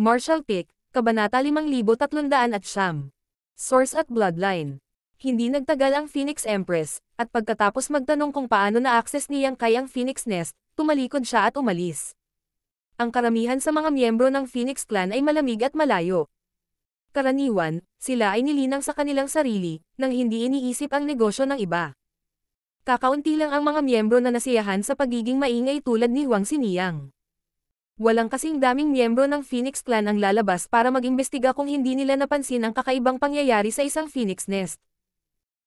Martial Pick, Kabanata 5309. Source at Bloodline. Hindi nagtagal ang Phoenix Empress, at pagkatapos magtanong kung paano na-access ni Yang Kai ang Phoenix Nest, tumalikod siya at umalis. Ang karamihan sa mga miyembro ng Phoenix Clan ay malamig at malayo. Karaniwan, sila ay nilinang sa kanilang sarili, nang hindi iniisip ang negosyo ng iba. Kakaunti lang ang mga miyembro na nasiyahan sa pagiging maingay tulad ni Huang Xiniyang. Walang kasing daming miyembro ng Phoenix Clan ang lalabas para mag-imbestiga kung hindi nila napansin ang kakaibang pangyayari sa isang Phoenix Nest.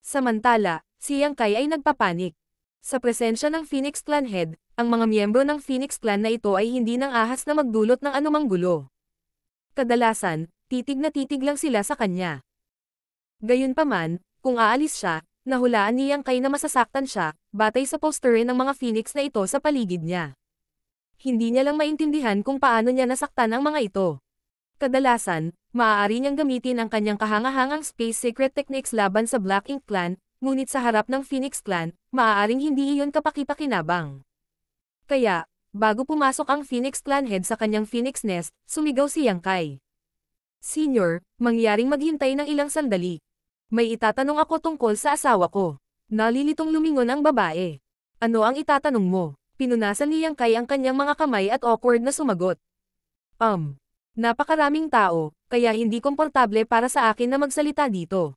Samantala, si Yang Kai ay nagpapanik. Sa presensya ng Phoenix Clan Head, ang mga miyembro ng Phoenix Clan na ito ay hindi nang ahas na magdulot ng anumang gulo. Kadalasan, titig na titig lang sila sa kanya. Gayunpaman, kung aalis siya, nahulaan ni Yang Kai na masasaktan siya, batay sa poster ng mga Phoenix na ito sa paligid niya. Hindi niya lang maintindihan kung paano niya nasaktan ang mga ito. Kadalasan, maaari niyang gamitin ang kanyang kahangahangang space secret techniques laban sa Black Ink Clan, ngunit sa harap ng Phoenix Clan, maaaring hindi iyon kapaki-pakinabang. Kaya, bago pumasok ang Phoenix Clan Head sa kanyang Phoenix Nest, sumigaw si Yang Kai. Senior, mangyaring maghintay ng ilang sandali. May itatanong ako tungkol sa asawa ko. Nalilitong lumingon ang babae. Ano ang itatanong mo? Pinunasan ni Yang Kai ang kanyang mga kamay at awkward na sumagot. Napakaraming tao, kaya hindi komportable para sa akin na magsalita dito.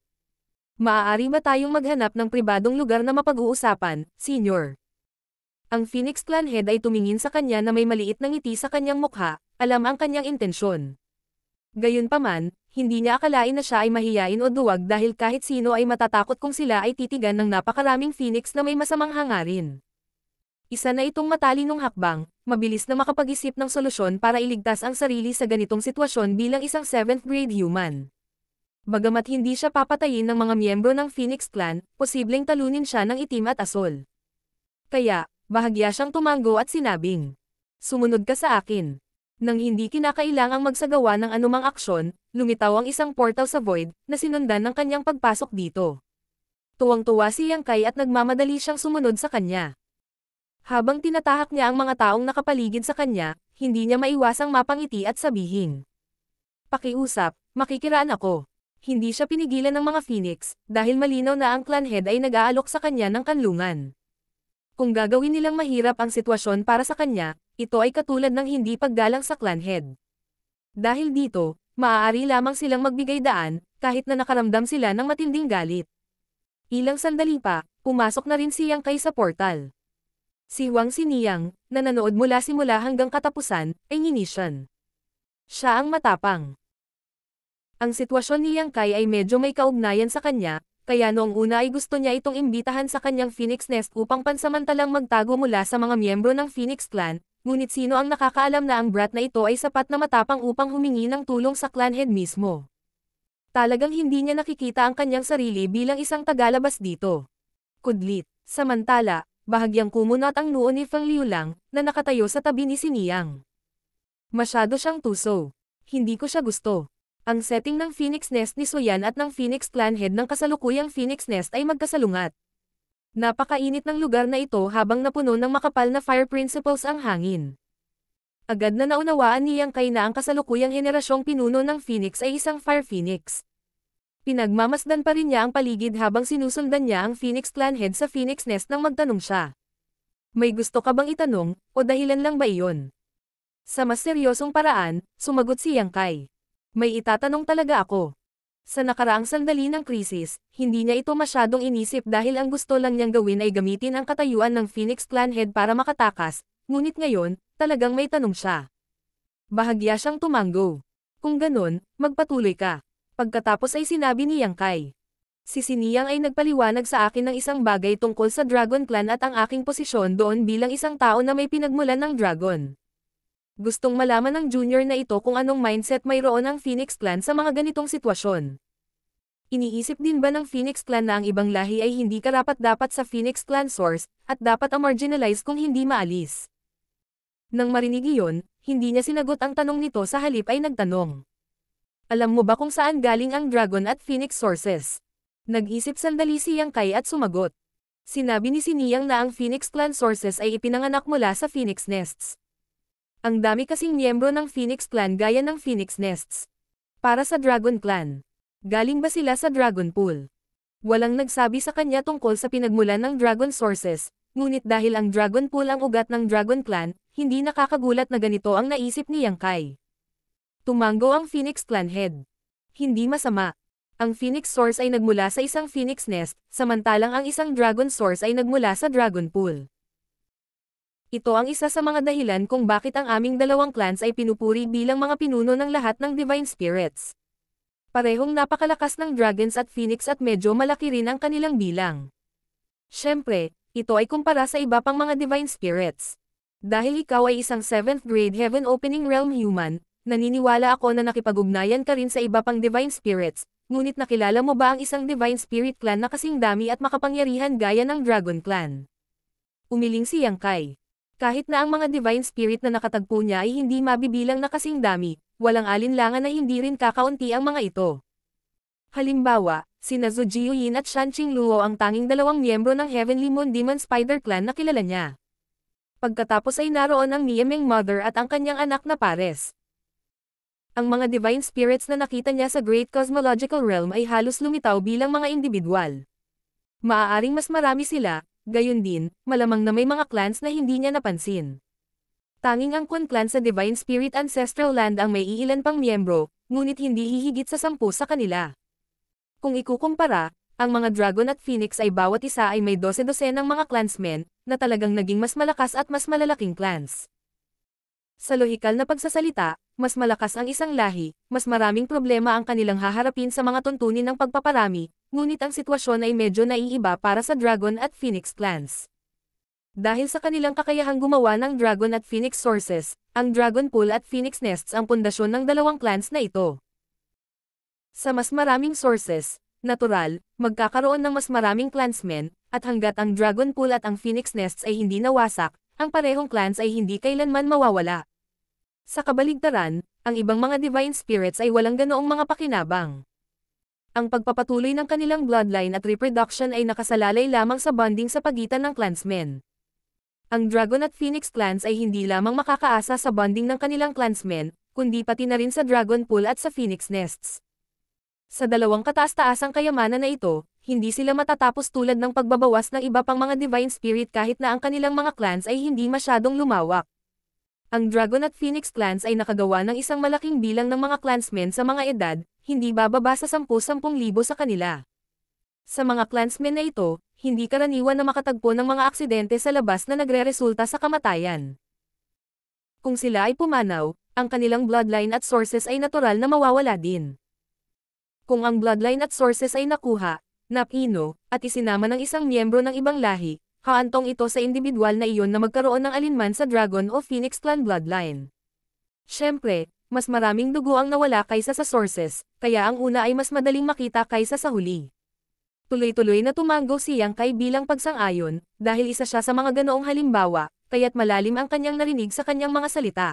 Maaari ba tayong maghanap ng pribadong lugar na mapag-uusapan, Senior? Ang Phoenix Clan Head ay tumingin sa kanya na may maliit na ngiti sa kanyang mukha, alam ang kanyang intensyon. Gayunpaman, hindi niya akalain na siya ay mahiyain o duwag dahil kahit sino ay matatakot kung sila ay titigan ng napakaraming Phoenix na may masamang hangarin. Isa na itong matalinong hakbang, mabilis na makapag-isip ng solusyon para iligtas ang sarili sa ganitong sitwasyon bilang isang 7th grade human. Bagamat hindi siya papatayin ng mga miyembro ng Phoenix Clan, posibleng talunin siya ng itim at asol. Kaya, bahagya siyang tumango at sinabing, "Sumunod ka sa akin." Nang hindi kinakailangang magsagawa ng anumang aksyon, lumitaw ang isang portal sa void, na sinundan ng kanyang pagpasok dito. Tuwang-tuwa si Yang Kai at nagmamadali siyang sumunod sa kanya. Habang tinatahak niya ang mga taong nakapaligid sa kanya, hindi niya maiwasang mapangiti at sabihin, "Pakiusap, makikiraan ako." Hindi siya pinigilan ng mga Phoenix, dahil malinaw na ang Clan Head ay nag-aalok sa kanya ng kanlungan. Kung gagawin nilang mahirap ang sitwasyon para sa kanya, ito ay katulad ng hindi paggalang sa Clan Head. Dahil dito, maaari lamang silang magbigay daan, kahit na nakaramdam sila ng matinding galit. Ilang sandali pa, pumasok na rin si Yang Kai sa portal. Si Huang Xiniyang, na nanood mula simula hanggang katapusan, ay nginisyan. Siya ang matapang. Ang sitwasyon ni Yang Kai ay medyo may kaugnayan sa kanya, kaya noong una ay gusto niya itong imbitahan sa kanyang Phoenix Nest upang pansamantalang magtago mula sa mga miyembro ng Phoenix Clan, ngunit sino ang nakakaalam na ang brat na ito ay sapat na matapang upang humingi ng tulong sa Clan Head mismo. Talagang hindi niya nakikita ang kanyang sarili bilang isang tagalabas dito. Kudlit. Samantala, bahagyang kumunat ang noo ni Feng Liulang, na nakatayo sa tabi ni Xiniyang. Masyado siyang tuso. Hindi ko siya gusto. Ang setting ng Phoenix Nest ni Suyan at ng Phoenix Clan Head ng kasalukuyang Phoenix Nest ay magkasalungat. Napakainit ng lugar na ito habang napuno ng makapal na fire principles ang hangin. Agad na naunawaan ni Yang Kai na ang kasalukuyang henerasyong pinuno ng Phoenix ay isang Fire Phoenix. Pinagmamasdan pa rin niya ang paligid habang sinusundan niya ang Phoenix Clan Head sa Phoenix Nest nang magtanong siya. May gusto ka bang itanong, o dahilan lang ba iyon? Sa mas seryosong paraan, sumagot si Yang Kai. May itatanong talaga ako. Sa nakaraang sandali ng krisis, hindi niya ito masyadong inisip dahil ang gusto lang niyang gawin ay gamitin ang katayuan ng Phoenix Clan Head para makatakas, ngunit ngayon, talagang may tanong siya. Bahagya siyang tumango. Kung ganun, magpatuloy ka. Pagkatapos ay sinabi ni Yang Kai. Si Xiniyang ay nagpaliwanag sa akin ng isang bagay tungkol sa Dragon Clan at ang aking posisyon doon bilang isang tao na may pinagmulan ng dragon. Gustong malaman ng junior na ito kung anong mindset mayroon ang Phoenix Clan sa mga ganitong sitwasyon. Iniisip din ba ng Phoenix Clan na ang ibang lahi ay hindi karapat-dapat sa Phoenix Clan source, at dapat marginalize kung hindi maalis? Nang marinig iyon, hindi niya sinagot ang tanong nito sa halip ay nagtanong. Alam mo ba kung saan galing ang Dragon at Phoenix sources? Nag-isip sandali si Yang Kai at sumagot. Sinabi ni Xiniyang na ang Phoenix Clan sources ay ipinanganak mula sa Phoenix Nests. Ang dami kasing miyembro ng Phoenix Clan gaya ng Phoenix Nests. Para sa Dragon Clan. Galing ba sila sa Dragon Pool? Walang nagsabi sa kanya tungkol sa pinagmulan ng Dragon Sources, ngunit dahil ang Dragon Pool ang ugat ng Dragon Clan, hindi nakakagulat na ganito ang naisip ni Yang Kai. Tumango ang Phoenix Clan Head. Hindi masama. Ang Phoenix Source ay nagmula sa isang Phoenix Nest, samantalang ang isang Dragon Source ay nagmula sa Dragon Pool. Ito ang isa sa mga dahilan kung bakit ang aming dalawang clans ay pinupuri bilang mga pinuno ng lahat ng Divine Spirits. Parehong napakalakas ng Dragons at Phoenix at medyo malaki rin ang kanilang bilang. Siyempre, ito ay kumpara sa iba pang mga Divine Spirits. Dahil ikaw ay isang 7th grade Heaven Opening Realm human, naniniwala ako na nakipag-ugnayan ka rin sa iba pang Divine Spirits, ngunit nakilala mo ba ang isang Divine Spirit Clan na kasing dami at makapangyarihan gaya ng Dragon Clan? Umiling si Yang Kai. Kahit na ang mga Divine Spirit na nakatagpo niya ay hindi mabibilang na kasing dami, walang alinlangan na hindi rin kakaunti ang mga ito. Halimbawa, sina Zhou Jiuyin at Shan Qingluo ang tanging dalawang miyembro ng Heavenly Moon Demon Spider Clan na kilala niya. Pagkatapos ay naroon ang Niameng Mother at ang kanyang anak na Pares. Ang mga Divine Spirits na nakita niya sa Great Cosmological Realm ay halos lumitaw bilang mga individual. Maaaring mas marami sila, gayon din, malamang na may mga clans na hindi niya napansin. Tanging ang Kun Clan sa Divine Spirit Ancestral Land ang may iilan pang miyembro, ngunit hindi hihigit sa 10 sa kanila. Kung ikukumpara, ang mga Dragon at Phoenix ay bawat isa ay may 12 ng mga clansmen, na talagang naging mas malakas at mas malalaking clans. Sa lohikal na pagsasalita, mas malakas ang isang lahi, mas maraming problema ang kanilang haharapin sa mga tuntunin ng pagpaparami, ngunit ang sitwasyon ay medyo naiiba para sa Dragon at Phoenix clans. Dahil sa kanilang kakayahang gumawa ng Dragon at Phoenix Sources, ang Dragon Pool at Phoenix Nests ang pundasyon ng dalawang clans na ito. Sa mas maraming sources, natural, magkakaroon ng mas maraming clansmen, at hanggat ang Dragon Pool at ang Phoenix Nests ay hindi nawasak, ang parehong clans ay hindi kailanman mawawala. Sa kabaligtaran, ang ibang mga Divine Spirits ay walang ganoong mga pakinabang. Ang pagpapatuloy ng kanilang bloodline at reproduction ay nakasalalay lamang sa bonding sa pagitan ng clansmen. Ang Dragon at Phoenix clans ay hindi lamang makakaasa sa bonding ng kanilang clansmen, kundi pati na rin sa Dragon Pool at sa Phoenix Nests. Sa dalawang kataas-taasang kayamanan na ito, hindi sila matatapos tulad ng pagbabawas ng iba pang mga Divine Spirit kahit na ang kanilang mga clans ay hindi masyadong lumawak. Ang Dragon at Phoenix clans ay nakagawa ng isang malaking bilang ng mga clansmen sa mga edad, hindi bababa sa 10,000 sa kanila. Sa mga clansmen na ito, hindi karaniwan na makatagpo ng mga aksidente sa labas na nagreresulta sa kamatayan. Kung sila ay pumanaw, ang kanilang bloodline at sources ay natural na mawawala din. Kung ang bloodline at sources ay nakuha, napino, at isinama ng isang miyembro ng ibang lahi, haantong ito sa individual na iyon na magkaroon ng alinman sa Dragon o Phoenix Clan bloodline. Siyempre, mas maraming dugo ang nawala kaysa sa sources, kaya ang una ay mas madaling makita kaysa sa huli. Tuloy-tuloy na tumango si Yang Kai bilang pagsang-ayon, dahil isa siya sa mga ganoong halimbawa, kaya't malalim ang kanyang narinig sa kanyang mga salita.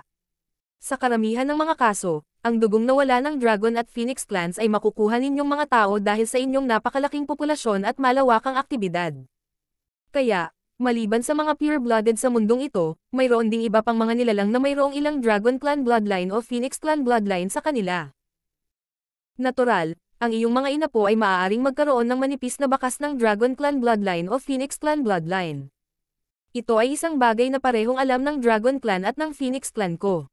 Sa karamihan ng mga kaso, ang dugong nawala ng Dragon at Phoenix clans ay makukuha ninyong mga tao dahil sa inyong napakalaking populasyon at malawakang aktibidad. Kaya, maliban sa mga pure-blooded sa mundong ito, mayroon ding iba pang mga nilalang na mayroong ilang Dragon Clan bloodline o Phoenix Clan bloodline sa kanila. Natural, ang iyong mga inapo ay maaaring magkaroon ng manipis na bakas ng Dragon Clan bloodline o Phoenix Clan bloodline. Ito ay isang bagay na parehong alam ng Dragon Clan at ng Phoenix Clan ko.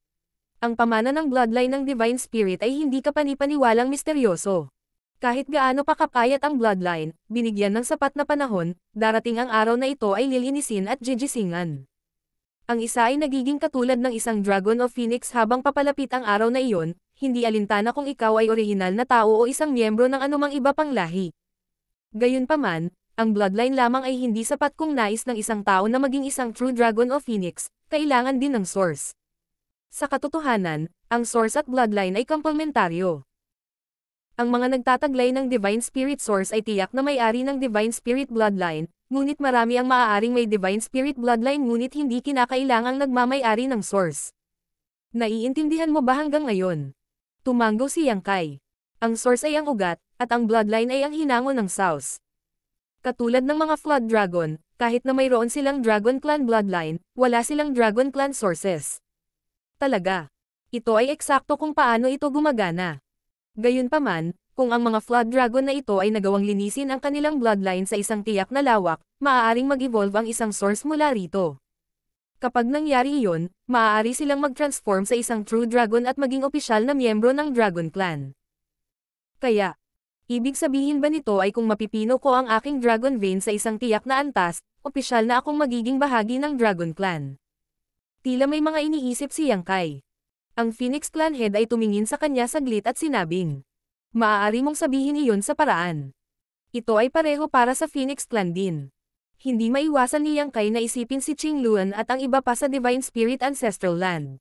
Ang pamana ng bloodline ng Divine Spirit ay hindi kapanipaniwalang misteryoso. Kahit gaano pa kapayat ang bloodline, binigyan ng sapat na panahon, darating ang araw na ito ay lilinisin at jijisingan. Ang isa ay nagiging katulad ng isang Dragon o Phoenix habang papalapit ang araw na iyon, hindi alintana kung ikaw ay orihinal na tao o isang miyembro ng anumang iba pang lahi. Gayunpaman, ang bloodline lamang ay hindi sapat kung nais ng isang tao na maging isang true Dragon o Phoenix, kailangan din ng source. Sa katotohanan, ang source at bloodline ay komplementaryo. Ang mga nagtataglay ng Divine Spirit Source ay tiyak na may-ari ng Divine Spirit Bloodline, ngunit marami ang maaaring may Divine Spirit Bloodline ngunit hindi kinakailangang nagmamay-ari ng Source. Naiintindihan mo ba hanggang ngayon? Tumango si Yang Kai. Ang Source ay ang ugat, at ang Bloodline ay ang hinango ng Source. Katulad ng mga Flood Dragon, kahit na mayroon silang Dragon Clan Bloodline, wala silang Dragon Clan Sources. talaga. Ito ay eksakto kung paano ito gumagana. Gayunpaman, kung ang mga flood dragon na ito ay nagawang linisin ang kanilang bloodline sa isang tiyak na lawak, maaaring mag-evolve ang isang source mula rito. Kapag nangyari iyon, maaari silang mag-transform sa isang true dragon at maging opisyal na miyembro ng Dragon Clan. Kaya, ibig sabihin ba nito ay kung mapipino ko ang aking dragon vein sa isang tiyak na antas, opisyal na akong magiging bahagi ng Dragon Clan? Tila may mga iniisip si Yang Kai. Ang Phoenix Clan head ay tumingin sa kanya saglit at sinabing, maaari mong sabihin iyon sa paraan. Ito ay pareho para sa Phoenix Clan din. Hindi maiwasan ni Yang Kai na isipin si Qing Luan at ang iba pa sa Divine Spirit Ancestral Land.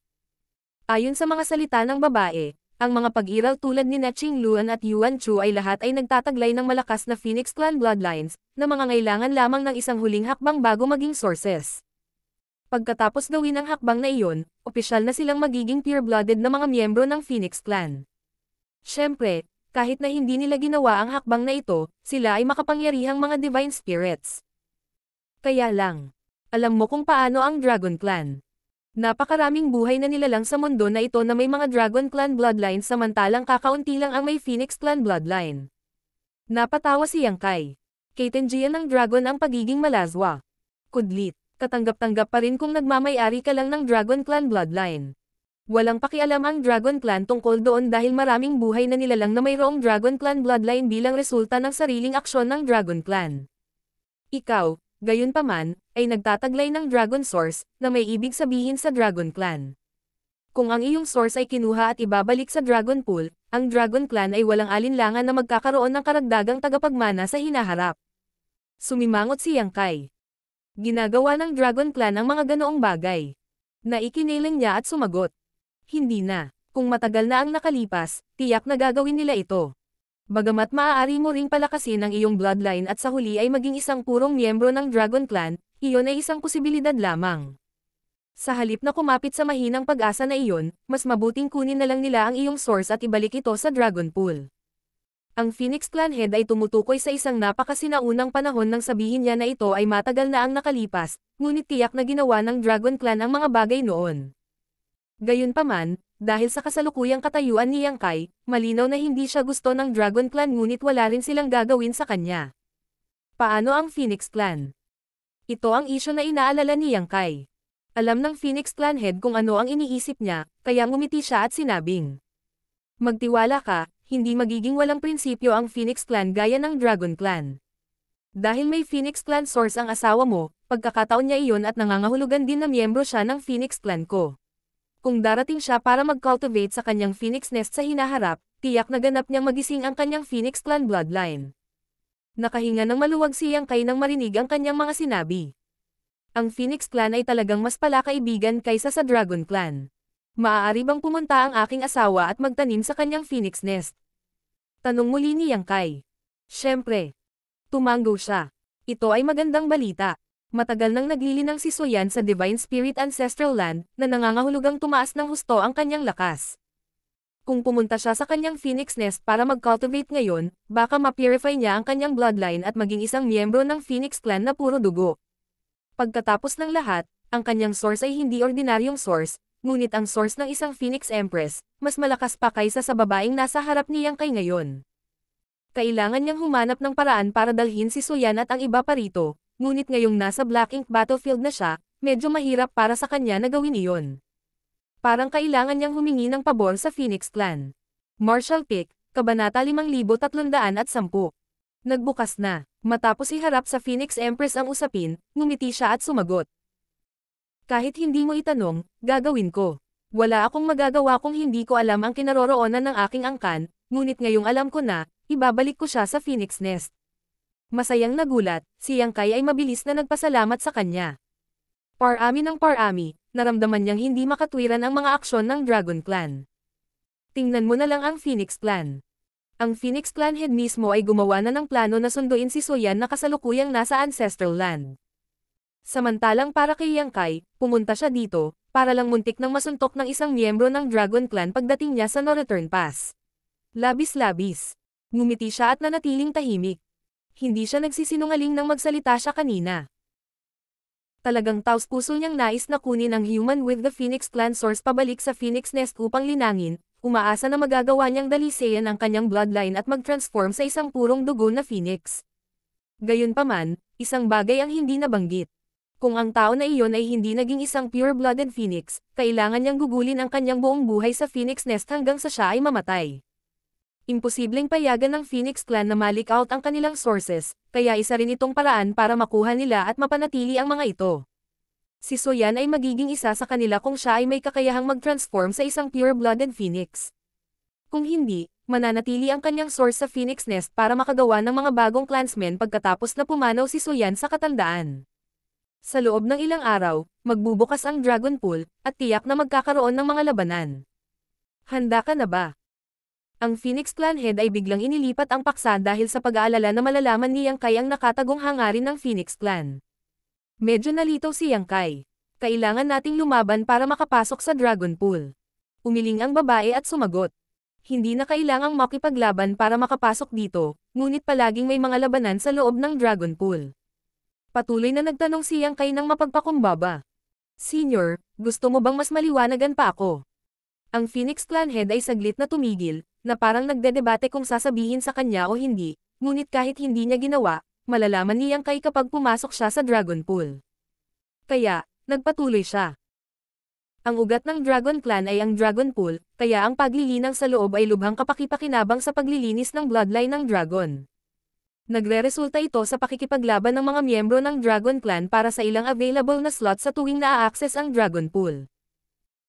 Ayon sa mga salita ng babae, ang mga pag-iral tulad ni Qing Luan at Yuan Chu ay lahat ay nagtataglay ng malakas na Phoenix Clan bloodlines, na mga ngailangan lamang ng isang huling hakbang bago maging sources. Pagkatapos gawin ang hakbang na iyon, opisyal na silang magiging pure-blooded na mga miyembro ng Phoenix Clan. Siyempre, kahit na hindi nila ginawa ang hakbang na ito, sila ay makapangyarihang mga Divine Spirits. Kaya lang, alam mo kung paano ang Dragon Clan. Napakaraming buhay na nilalang sa mundo na ito na may mga Dragon Clan bloodlines samantalang kakaunti lang ang may Phoenix Clan bloodline. Napatawa si Yang Kai. Kaitenjian ng dragon ang pagiging malazwa. Kudlit. Katanggap-tanggap pa rin kung nagmamay-ari ka lang ng Dragon Clan bloodline. Walang pakialam ang Dragon Clan tungkol doon dahil maraming buhay na nilalang na mayroong Dragon Clan bloodline bilang resulta ng sariling aksyon ng Dragon Clan. Ikaw, gayunpaman, ay nagtataglay ng Dragon Source, na may ibig sabihin sa Dragon Clan. Kung ang iyong source ay kinuha at ibabalik sa Dragon Pool, ang Dragon Clan ay walang alinlangan na magkakaroon ng karagdagang tagapagmana sa hinaharap. Sumimangot si Yang Kai. Ginagawa ng Dragon Clan ang mga ganoong bagay. Naikiniling niya at sumagot. Hindi na. Kung matagal na ang nakalipas, tiyak na gagawin nila ito. Bagamat maaari mo ring palakasin ang iyong bloodline at sa huli ay maging isang purong miyembro ng Dragon Clan, iyon ay isang posibilidad lamang. Sa halip na kumapit sa mahinang pag-asa na iyon, mas mabuting kunin na lang nila ang iyong source at ibalik ito sa Dragon Pool. Ang Phoenix Clan head ay tumutukoy sa isang napakasinaunang panahon nang sabihin niya na ito ay matagal na ang nakalipas, ngunit tiyak na ginawa ng Dragon Clan ang mga bagay noon. Gayunpaman, dahil sa kasalukuyang katayuan ni Yang Kai, malinaw na hindi siya gusto ng Dragon Clan ngunit wala rin silang gagawin sa kanya. Paano ang Phoenix Clan? Ito ang isyu na inaalala ni Yang Kai. Alam ng Phoenix Clan head kung ano ang iniisip niya, kaya ngumiti siya at sinabing, magtiwala ka, hindi magiging walang prinsipyo ang Phoenix Clan gaya ng Dragon Clan. Dahil may Phoenix Clan source ang asawa mo, pagkakataon niya iyon at nangangahulugan din na miyembro siya ng Phoenix Clan ko. Kung darating siya para mag-cultivate sa kanyang Phoenix Nest sa hinaharap, tiyak na ganap niyang magising ang kanyang Phoenix Clan bloodline. Nakahinga ng maluwag si Yang Kai nang marinig ang kanyang mga sinabi. Ang Phoenix Clan ay talagang mas palakaibigan kaysa sa Dragon Clan. Maaari bang pumunta ang aking asawa at magtanim sa kanyang Phoenix Nest? Tanong muli ni Yang Kai. Siyempre. Tumanggo siya. Ito ay magandang balita. Matagal nang naglilinang si Soyan sa Divine Spirit Ancestral Land, na nangangahulugang tumaas ng husto ang kanyang lakas. Kung pumunta siya sa kanyang Phoenix Nest para mag-cultivate ngayon, baka ma-purify niya ang kanyang bloodline at maging isang miyembro ng Phoenix Clan na puro dugo. Pagkatapos ng lahat, ang kanyang source ay hindi ordinaryong source, ngunit ang source ng isang Phoenix Empress, mas malakas pa kaysa sa babaeng nasa harap ni Yang Kai ngayon. Kailangan niyang humanap ng paraan para dalhin si Soyan at ang iba pa rito, ngunit ngayong nasa Black Ink battlefield na siya, medyo mahirap para sa kanya na gawin iyon. Parang kailangan niyang humingi ng pabor sa Phoenix Clan. Martial Pick, Kabanata 5310. Nagbukas na. Matapos iharap sa Phoenix Empress ang usapin, ngumiti siya at sumagot. Kahit hindi mo itanong, gagawin ko. Wala akong magagawa kung hindi ko alam ang kinaroroonan ng aking angkan, ngunit ngayong alam ko na, ibabalik ko siya sa Phoenix Nest. Masayang nagulat, si Yang Kai ay mabilis na nagpasalamat sa kanya. Parami ng parami, naramdaman niyang hindi makatwiran ang mga aksyon ng Dragon Clan. Tingnan mo na lang ang Phoenix Clan. Ang Phoenix Clan head mismo ay gumawa na ng plano na sunduin si Soyan na kasalukuyang nasa Ancestral Land. Samantalang para kay Yang Kai, pumunta siya dito, para lang muntik nang masuntok ng isang miyembro ng Dragon Clan pagdating niya sa No Return Pass. Labis-labis. Ngumiti siya at nanatiling tahimik. Hindi siya nagsisinungaling nang magsalita siya kanina. Talagang taos-puso niyang nais na kunin ang human with the Phoenix Clan source pabalik sa Phoenix Nest upang linangin, umaasa na magagawa niyang dalisayan ang kanyang bloodline at mag-transform sa isang purong dugo na Phoenix. Gayunpaman, isang bagay ang hindi nabanggit. Kung ang tao na iyon ay hindi naging isang pure-blooded Phoenix, kailangan niyang gugulin ang kanyang buong buhay sa Phoenix Nest hanggang sa siya ay mamatay. Imposibleng payagan ng Phoenix Clan na malik out ang kanilang sources, kaya isa rin itong paraan para makuha nila at mapanatili ang mga ito. Si Soyan ay magiging isa sa kanila kung siya ay may kakayahang mag-transform sa isang pure-blooded Phoenix. Kung hindi, mananatili ang kanyang source sa Phoenix Nest para makagawa ng mga bagong clansmen pagkatapos na pumanaw si Soyan sa katandaan. Sa loob ng ilang araw, magbubukas ang Dragon Pool, at tiyak na magkakaroon ng mga labanan. Handa ka na ba? Ang Phoenix Clan Head ay biglang inilipat ang paksa dahil sa pag-aalala na malalaman ni Yang Kai ang nakatagong hangarin ng Phoenix Clan. Medyo nalito si Yang Kai. Kailangan nating lumaban para makapasok sa Dragon Pool. Umiling ang babae at sumagot. Hindi na kailangang makipaglaban para makapasok dito, ngunit palaging may mga labanan sa loob ng Dragon Pool. Patuloy na nagtanong si Yang Kai ng mapagpakumbaba. Senior, gusto mo bang mas maliwanagan pa ako? Ang Phoenix Clan Head ay saglit na tumigil, na parang nagdedebate kung sasabihin sa kanya o hindi, ngunit kahit hindi niya ginawa, malalaman ni Yang Kai kapag pumasok siya sa Dragon Pool. Kaya, nagpatuloy siya. Ang ugat ng Dragon Clan ay ang Dragon Pool, kaya ang paglilinang sa loob ay lubhang kapakipakinabang sa paglilinis ng bloodline ng dragon. Nagre-resulta ito sa pakikipaglaban ng mga miyembro ng Dragon Clan para sa ilang available na slot sa tuwing naa-access ang Dragon Pool.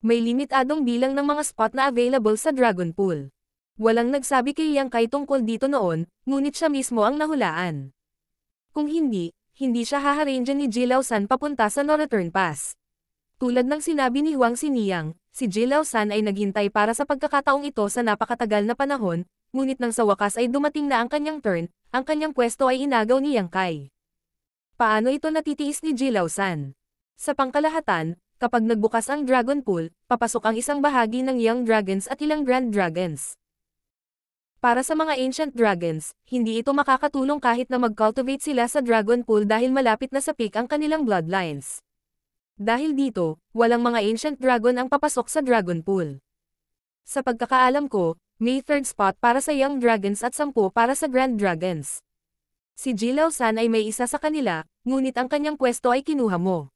May limitadong bilang ng mga spot na available sa Dragon Pool. Walang nagsabi kay Yang Kai tungkol dito noon, ngunit siya mismo ang nahulaan. Kung hindi, hindi siya haharangin ni Jilao San papunta sa No Return Pass. Tulad ng sinabi ni Huang Xiniyang, si Jilao San ay naghintay para sa pagkakataong ito sa napakatagal na panahon, ngunit nang sa wakas ay dumating na ang kanyang turn, ang kanyang pwesto ay inagaw ni Yang Kai. Paano ito natitiis ni Jilao San? Sa pangkalahatan, kapag nagbukas ang Dragon Pool, papasok ang isang bahagi ng Young Dragons at ilang Grand Dragons. Para sa mga Ancient Dragons, hindi ito makakatulong kahit na mag-cultivate sila sa Dragon Pool dahil malapit na sa peak ang kanilang bloodlines. Dahil dito, walang mga Ancient Dragon ang papasok sa Dragon Pool. Sa pagkakaalam ko, may third spot para sa Young Dragons at 10 para sa Grand Dragons. Si Jilao San ay may isa sa kanila, ngunit ang kanyang pwesto ay kinuha mo.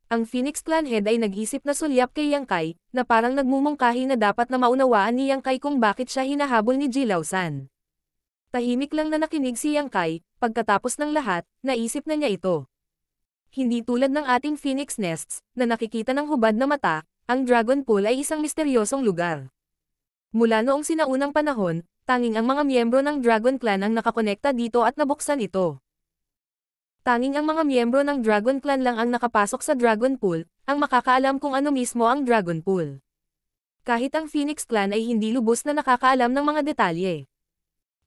Ang Phoenix Clan Head ay nag-isip na sulyap kay Yang Kai, na parang nagmumungkahi na dapat na maunawaan ni Yang Kai kung bakit siya hinahabol ni Jilao San. Tahimik lang na nakinig si Yang Kai, pagkatapos ng lahat, naisip na niya ito. Hindi tulad ng ating Phoenix Nests, na nakikita ng hubad na mata, ang Dragon Pool ay isang misteryosong lugar. Mula noong sinaunang panahon, tanging ang mga miyembro ng Dragon Clan ang nakakonekta dito at nabuksan ito. Tanging ang mga miyembro ng Dragon Clan lang ang nakapasok sa Dragon Pool, ang makakaalam kung ano mismo ang Dragon Pool. Kahit ang Phoenix Clan ay hindi lubos na nakakaalam ng mga detalye.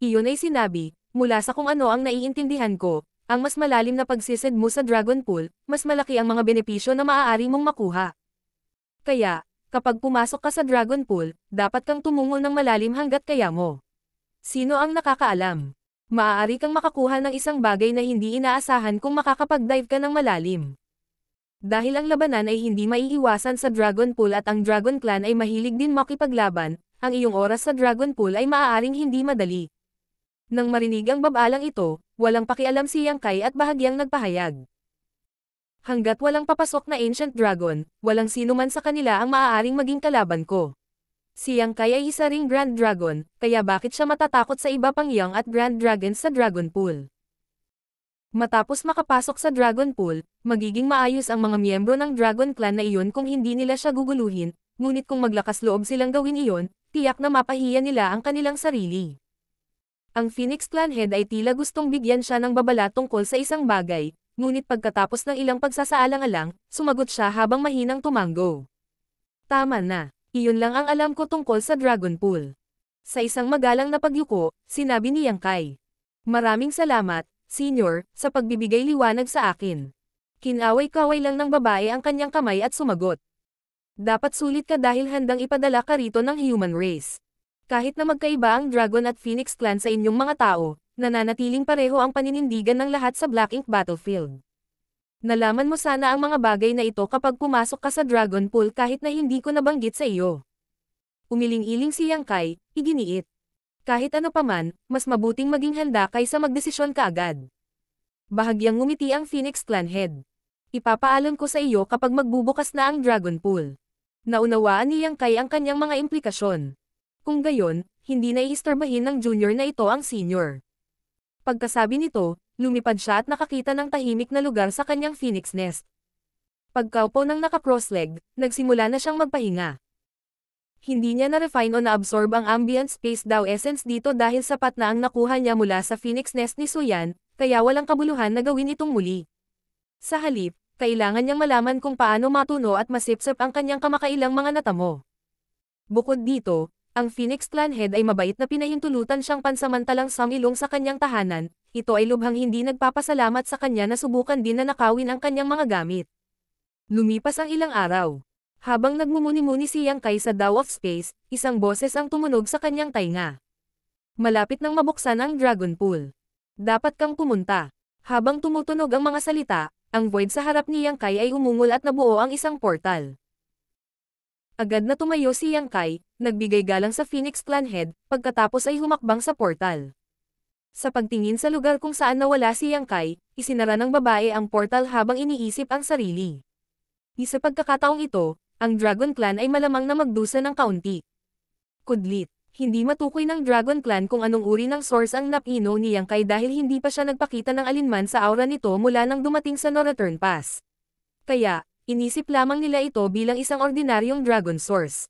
Iyon ay sinabi, mula sa kung ano ang naiintindihan ko, ang mas malalim na pagsisid mo sa Dragon Pool, mas malaki ang mga benepisyo na maaari mong makuha. Kaya, kapag pumasok ka sa Dragon Pool, dapat kang tumungol ng malalim hanggat kaya mo. Sino ang nakakaalam? Maaari kang makakuha ng isang bagay na hindi inaasahan kung makakapag-dive ka ng malalim. Dahil ang labanan ay hindi maiiwasan sa Dragon Pool at ang Dragon Clan ay mahilig din makipaglaban, ang iyong oras sa Dragon Pool ay maaaring hindi madali. Nang marinig ang babalang ito, walang pakialam si Yang Kai at bahagyang nagpahayag. Hanggat walang papasok na Ancient Dragon, walang sino man sa kanila ang maaaring maging kalaban ko. Si Yang Kai ay isa ring Grand Dragon, kaya bakit siya matatakot sa iba pang Young at Grand Dragons sa Dragon Pool? Matapos makapasok sa Dragon Pool, magiging maayos ang mga miyembro ng Dragon Clan na iyon kung hindi nila siya guguluhin, ngunit kung maglakas loob silang gawin iyon, tiyak na mapahiya nila ang kanilang sarili. Ang Phoenix Clan Head ay tila gustong bigyan siya ng babala tungkol sa isang bagay, ngunit pagkatapos ng ilang pagsasaalang-alang, sumagot siya habang mahinang tumanggo. Tama na. Iyon lang ang alam ko tungkol sa Dragon Pool. Sa isang magalang na pagyuko, sinabi ni Yang Kai. Maraming salamat, Senior, sa pagbibigay liwanag sa akin. Kinaway-kaway lang ng babae ang kanyang kamay at sumagot. Dapat sulit ka dahil handang ipadala ka rito ng human race. Kahit na magkaiba ang Dragon at Phoenix Clan sa inyong mga tao, nananatiling pareho ang paninindigan ng lahat sa Black Ink Battlefield. Nalaman mo sana ang mga bagay na ito kapag pumasok ka sa Dragon Pool kahit na hindi ko nabanggit sa iyo. Umiling-iling si Yang Kai, iginiit. Kahit ano paman, mas mabuting maging handa kaysa magdesisyon ka agad. Bahagyang ngumiti ang Phoenix Clan Head. Ipapaalam ko sa iyo kapag magbubukas na ang Dragon Pool. Naunawaan ni Yang Kai ang kanyang mga implikasyon. Kung gayon, hindi na iistorbahin ng junior na ito ang senior. Pagkasabi nito, lumipad siya at nakakita ng tahimik na lugar sa kanyang Phoenix Nest. Pagkaupo ng naka-cross-leg, nagsimula na siyang magpahinga. Hindi niya na-refine o na-absorb ang ambient space daw essence dito dahil sapat na ang nakuha niya mula sa Phoenix Nest ni Suyan, kaya walang kabuluhan na gawin itong muli. Sa halip, kailangan niyang malaman kung paano matuno at masipsip ang kanyang kamakailang mga natamo. Bukod dito, ang Phoenix Clan Head ay mabait na pinahintulutan siyang pansamantalang sumilong sa kanyang tahanan, ito ay lubhang hindi nagpapasalamat sa kanya na subukan din na nakawin ang kanyang mga gamit. Lumipas ang ilang araw. Habang nagmumuni-muni si Yang Kai sa Dao of Space, isang boses ang tumunog sa kanyang tainga. Malapit nang mabuksan ang Dragon Pool. Dapat kang pumunta. Habang tumutunog ang mga salita, ang void sa harap ni Yang Kai ay umungol at nabuo ang isang portal. Agad na tumayo si Yang Kai, nagbigay galang sa Phoenix Clan Head, pagkatapos ay humakbang sa portal. Sa pagtingin sa lugar kung saan nawala si Yang Kai, isinara ng babae ang portal habang iniisip ang sarili. Sa pagkakataong ito, ang Dragon Clan ay malamang na magdusa ng kaunti. Kudlit, hindi matukoy ng Dragon Clan kung anong uri ng source ang napino ni Yang Kai dahil hindi pa siya nagpakita ng alinman sa aura nito mula nang dumating sa No Return Pass. Kaya, inisip lamang nila ito bilang isang ordinaryong dragon source.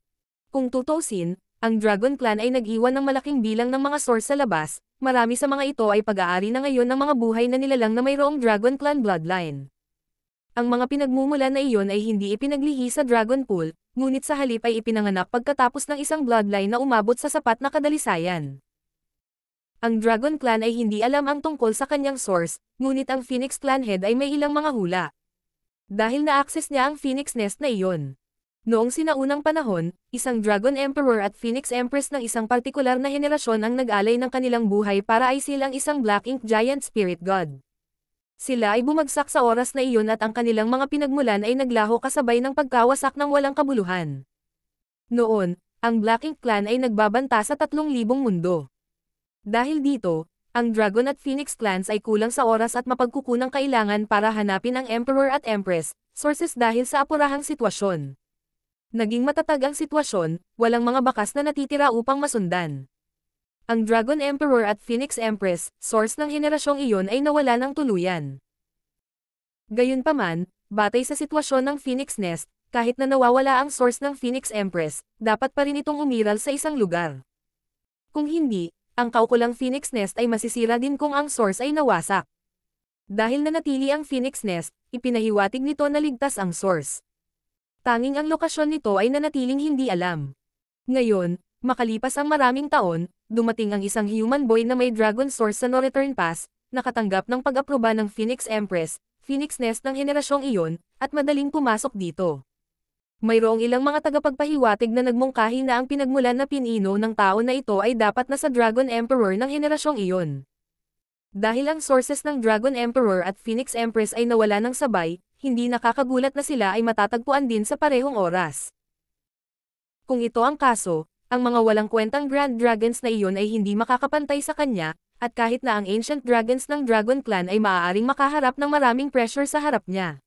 Kung tutuusin, ang Dragon Clan ay nag-iwan ng malaking bilang ng mga source sa labas, marami sa mga ito ay pag-aari na ngayon ng mga buhay na nilalang na mayroong Dragon Clan bloodline. Ang mga pinagmumulan na iyon ay hindi ipinaglihi sa Dragon Pool, ngunit sa halip ay ipinanganak pagkatapos ng isang bloodline na umabot sa sapat na kadalisayan. Ang Dragon Clan ay hindi alam ang tungkol sa kanyang source, ngunit ang Phoenix Clan Head ay may ilang mga hula. Dahil na-access niya ang Phoenix Nest na iyon. Noong sinaunang panahon, isang Dragon Emperor at Phoenix Empress ng isang partikular na henerasyon ang nag-alay ng kanilang buhay para aisil ang isang Black Ink Giant Spirit God. Sila ay bumagsak sa oras na iyon at ang kanilang mga pinagmulan ay naglaho kasabay ng pagkawasak ng walang kabuluhan. Noon, ang Black Ink Clan ay nagbabanta sa 3,000 mundo. Dahil dito, ang Dragon at Phoenix Clans ay kulang sa oras at mapagkukunang kailangan para hanapin ang Emperor at Empress, sources dahil sa apurahang sitwasyon. Naging matatag ang sitwasyon, walang mga bakas na natitira upang masundan. Ang Dragon Emperor at Phoenix Empress, source ng henerasyong iyon ay nawala ng tuluyan. Gayunpaman, batay sa sitwasyon ng Phoenix Nest, kahit na nawawala ang source ng Phoenix Empress, dapat pa rin itong umiral sa isang lugar. Kung hindi, ang kaukulang Phoenix Nest ay masisira din kung ang source ay nawasak. Dahil nanatili ang Phoenix Nest, ipinahiwatig nito na ligtas ang source. Tanging ang lokasyon nito ay nanatiling hindi alam. Ngayon, makalipas ang maraming taon, dumating ang isang human boy na may dragon source sa No Return Pass, nakatanggap ng pag-aproba ng Phoenix Empress, Phoenix Nest ng henerasyong iyon, at madaling pumasok dito. Mayroong ilang mga tagapagpahiwatig na nagmungkahi na ang pinagmulan na pinino ng tao na ito ay dapat na sa Dragon Emperor ng henerasyong iyon. Dahil ang sources ng Dragon Emperor at Phoenix Empress ay nawala ng sabay, hindi nakakagulat na sila ay matatagpuan din sa parehong oras. Kung ito ang kaso, ang mga walang kwentang Grand Dragons na iyon ay hindi makakapantay sa kanya, at kahit na ang Ancient Dragons ng Dragon Clan ay maaaring makaharap ng maraming pressure sa harap niya.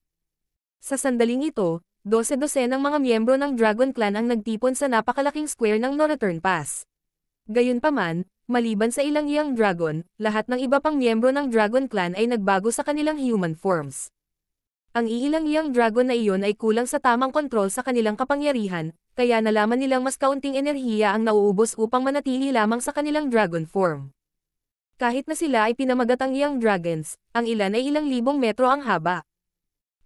Sa sandaling ito, 12 ng mga miyembro ng Dragon Clan ang nagtipon sa napakalaking square ng No Return Pass. Gayunpaman, maliban sa ilang Young Dragon, lahat ng iba pang miyembro ng Dragon Clan ay nagbago sa kanilang human forms. Ang iilang Young Dragon na iyon ay kulang sa tamang kontrol sa kanilang kapangyarihan, kaya nalaman nilang mas kaunting enerhiya ang nauubos upang manatili lamang sa kanilang Dragon form. Kahit na sila ay pinamagat ang Young Dragons, ang ilan ay ilang libong metro ang haba.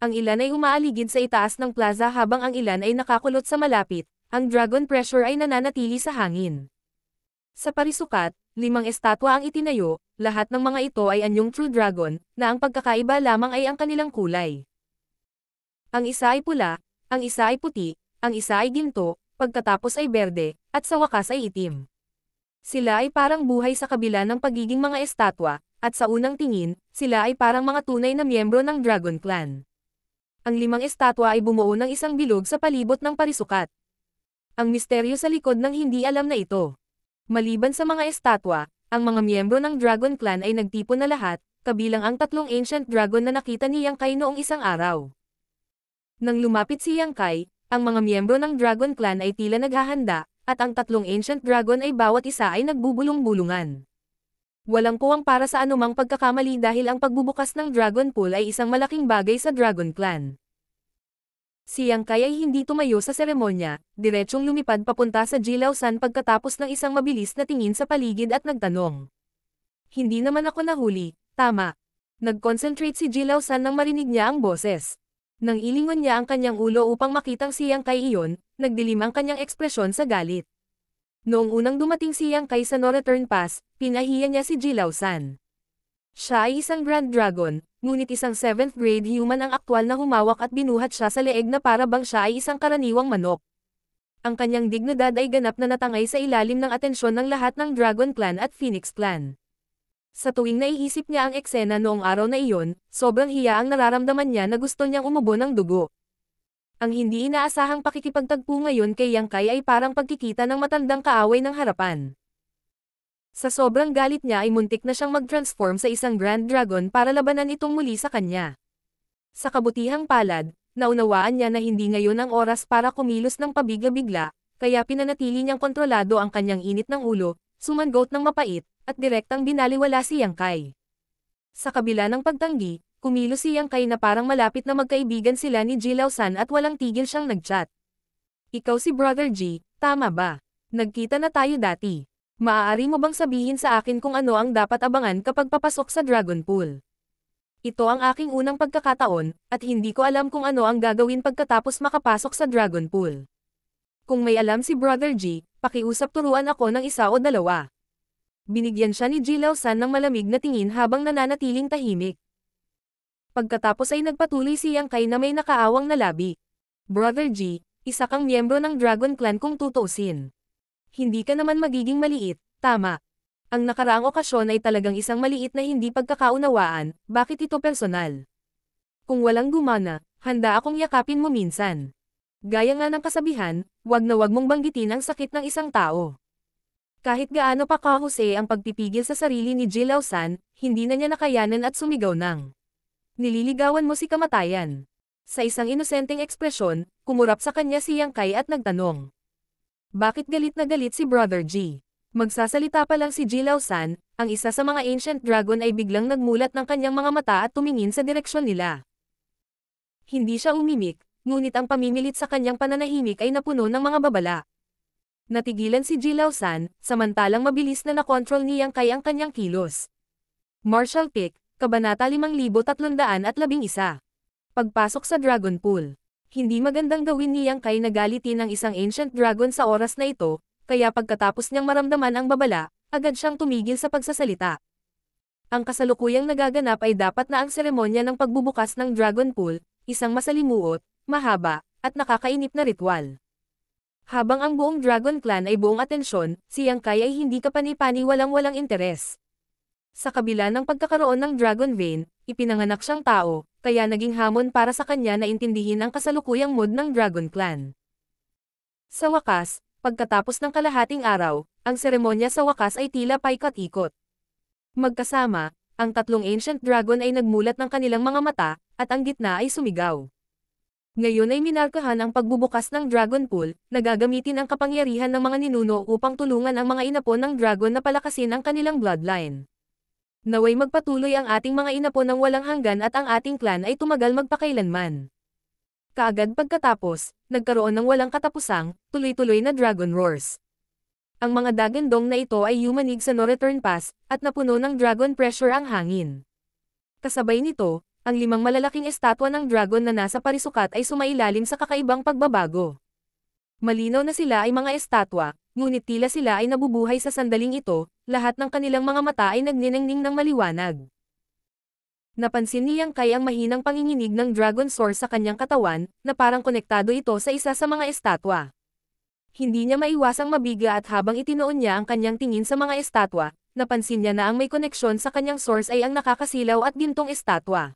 Ang ilan ay umaaligid sa itaas ng plaza habang ang ilan ay nakakulot sa malapit, ang dragon pressure ay nananatili sa hangin. Sa parisukat, 5 estatwa ang itinayo, lahat ng mga ito ay anyong True Dragon, na ang pagkakaiba lamang ay ang kanilang kulay. Ang isa ay pula, ang isa ay puti, ang isa ay ginto, pagkatapos ay berde, at sa wakas ay itim. Sila ay parang buhay sa kabila ng pagiging mga estatwa, at sa unang tingin, sila ay parang mga tunay na miyembro ng Dragon Clan. Ang 5 estatwa ay bumuo ng isang bilog sa palibot ng parisukat. Ang misteryo sa likod ng hindi alam na ito. Maliban sa mga estatwa, ang mga miyembro ng Dragon Clan ay nagtipon na lahat, kabilang ang 3 ancient dragon na nakita ni Yang Kai noong isang araw. Nang lumapit si Yang Kai, ang mga miyembro ng Dragon Clan ay tila naghahanda, at ang 3 ancient dragon ay bawat isa ay nagbubulong-bulungan. Walang puwang para sa anumang pagkakamali dahil ang pagbubukas ng Dragon Pool ay isang malaking bagay sa Dragon Clan. Si Yang Kai ay hindi tumayo sa seremonya, diretsyong lumipad papunta sa Jilao-san pagkatapos ng isang mabilis na tingin sa paligid at nagtanong. Hindi naman ako nahuli, tama. Nag-concentrate si Jilao-san nang marinig niya ang boses. Nang ilingon niya ang kanyang ulo upang makitang si Yang Kai iyon, nagdilim ang kanyang ekspresyon sa galit. Noong unang dumating si Yang Kai sa No Return Pass, pinahiya niya si Jilao-san. Siya ay isang Grand Dragon, ngunit isang 7th grade human ang aktwal na humawak at binuhat siya sa leeg na para bang siya ay isang karaniwang manok. Ang kanyang dignidad ay ganap na natangay sa ilalim ng atensyon ng lahat ng Dragon Clan at Phoenix Clan. Sa tuwing naiisip niya ang eksena noong araw na iyon, sobrang hiya ang nararamdaman niya na gusto niyang umubo ng dugo. Ang hindi inaasahang pakikipagtagpo ngayon kay Yang Kai ay parang pagkikita ng matandang kaaway ng harapan. Sa sobrang galit niya ay muntik na siyang mag-transform sa isang Grand Dragon para labanan itong muli sa kanya. Sa kabutihang palad, naunawaan niya na hindi ngayon ang oras para kumilos ng pabigla-bigla, kaya pinanatili niyang kontrolado ang kanyang init ng ulo, sumangot ng mapait, at direktang binaliwala si Yang Kai. Sa kabila ng pagtanggi, kumilos si Yang Kai na parang malapit na magkaibigan sila ni Jilao-san at walang tigil siyang nagchat. Ikaw si Brother G, tama ba? Nagkita na tayo dati. Maaari mo bang sabihin sa akin kung ano ang dapat abangan kapag papasok sa Dragon Pool? Ito ang aking unang pagkakataon, at hindi ko alam kung ano ang gagawin pagkatapos makapasok sa Dragon Pool. Kung may alam si Brother G, pakiusap turuan ako ng 1 o 2. Binigyan siya ni Jilao-san ng malamig na tingin habang nananatiling tahimik. Pagkatapos ay nagpatuloy si Yang Kai na may nakaawang na labi. Brother G, isa kang miyembro ng Dragon Clan kung tutuusin. Hindi ka naman magiging maliit, tama. Ang nakaraang okasyon ay talagang isang maliit na hindi pagkakaunawaan, bakit ito personal? Kung walang gumana, handa akong yakapin mo minsan. Gaya nga ng kasabihan, wag na wag mong banggitin ang sakit ng isang tao. Kahit gaano pa kahusay ang pagpipigil sa sarili ni Jilao-san, hindi na niya nakayanan at sumigaw ng. Nililigawan mo si kamatayan. Sa isang inosenteng ekspresyon, kumurap sa kanya si Yang Kai at nagtanong. Bakit galit na galit si Brother G? Magsasalita pa lang si Jilao-san, ang isa sa mga ancient dragon ay biglang nagmulat ng kanyang mga mata at tumingin sa direksyon nila. Hindi siya umimik, ngunit ang pamimilit sa kanyang pananahimik ay napuno ng mga babala. Natigilan si Jilao-san, samantalang mabilis na nakontrol ni Yang Kai ang kanyang kilos. Martial Pick, Kabanata 5311. Pagpasok sa Dragon Pool. Hindi magandang gawin ni Yang Kai na galitin ang isang ancient dragon sa oras na ito, kaya pagkatapos niyang maramdaman ang babala, agad siyang tumigil sa pagsasalita. Ang kasalukuyang nagaganap ay dapat na ang seremonya ng pagbubukas ng Dragon Pool, isang masalimuot, mahaba, at nakakainip na ritual. Habang ang buong Dragon Clan ay buong atensyon, si Yang Kai ay hindi kapani-pani walang interes. Sa kabila ng pagkakaroon ng Dragon Vein, ipinanganak siyang tao, kaya naging hamon para sa kanya na intindihin ang kasalukuyang mood ng Dragon Clan. Sa wakas, pagkatapos ng kalahating araw, ang seremonya sa wakas ay tila paikot-ikot. Magkasama, ang 3 ancient dragon ay nagmulat ng kanilang mga mata, at ang gitna ay sumigaw. Ngayon ay minarkahan ang pagbubukas ng Dragon Pool, na gagamitin ang kapangyarihan ng mga ninuno upang tulungan ang mga inapon ng dragon na palakasin ang kanilang bloodline. Naway magpatuloy ang ating mga inapon ng walang hanggan at ang ating clan ay tumagal magpakailanman. Kaagad pagkatapos, nagkaroon ng walang katapusang, tuloy-tuloy na Dragon Roars. Ang mga dagandong na ito ay yumanig sa No Return Pass, at napuno ng dragon pressure ang hangin. Kasabay nito, ang 5 malalaking estatwa ng dragon na nasa parisukat ay sumailalim sa kakaibang pagbabago. Malinaw na sila ay mga estatwa, ngunit tila sila ay nabubuhay sa sandaling ito, lahat ng kanilang mga mata ay nagniningning ng maliwanag. Napansin ni Yang Kai ang mahinang panginginig ng Dragon Source sa kanyang katawan, na parang konektado ito sa isa sa mga estatwa. Hindi niya maiwasang mabiga at habang itinoon niya ang kanyang tingin sa mga estatwa, napansin niya na ang may koneksyon sa kanyang source ay ang nakakasilaw at gintong estatwa.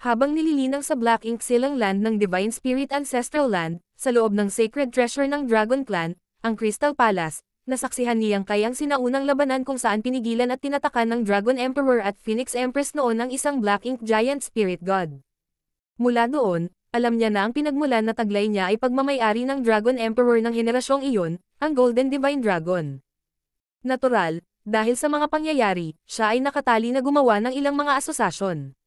Habang nililinang sa Black Ink silang land ng Divine Spirit Ancestral Land, sa loob ng Sacred Treasure ng Dragon Clan, ang Crystal Palace, nasaksihan ni Yang Kai ang sinaunang labanan kung saan pinigilan at tinatakan ng Dragon Emperor at Phoenix Empress noon ang isang Black Ink Giant Spirit God. Mula doon, alam niya na ang pinagmulan na taglay niya ay pagmamay-ari ng Dragon Emperor ng henerasyong iyon, ang Golden Divine Dragon. Natural, dahil sa mga pangyayari, siya ay nakatali na gumawa ng ilang mga asosasyon.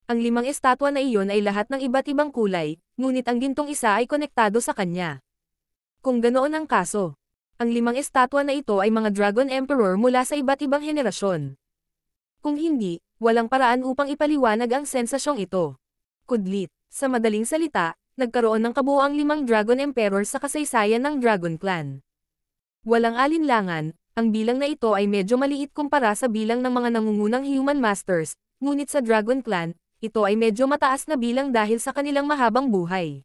Ang 5 estatwa na iyon ay lahat ng iba't ibang kulay, ngunit ang gintong isa ay konektado sa kanya. Kung ganoon ang kaso, ang 5 estatwa na ito ay mga Dragon Emperor mula sa iba't ibang henerasyon. Kung hindi, walang paraan upang ipaliwanag ang sensasyong ito. Kudlit. Sa madaling salita, nagkaroon ng kabuuang 5 Dragon Emperor sa kasaysayan ng Dragon Clan. Walang alinlangan, ang bilang na ito ay medyo maliit kumpara sa bilang ng mga nangungunang Human Masters, ngunit sa Dragon Clan, ito ay medyo mataas na bilang dahil sa kanilang mahabang buhay.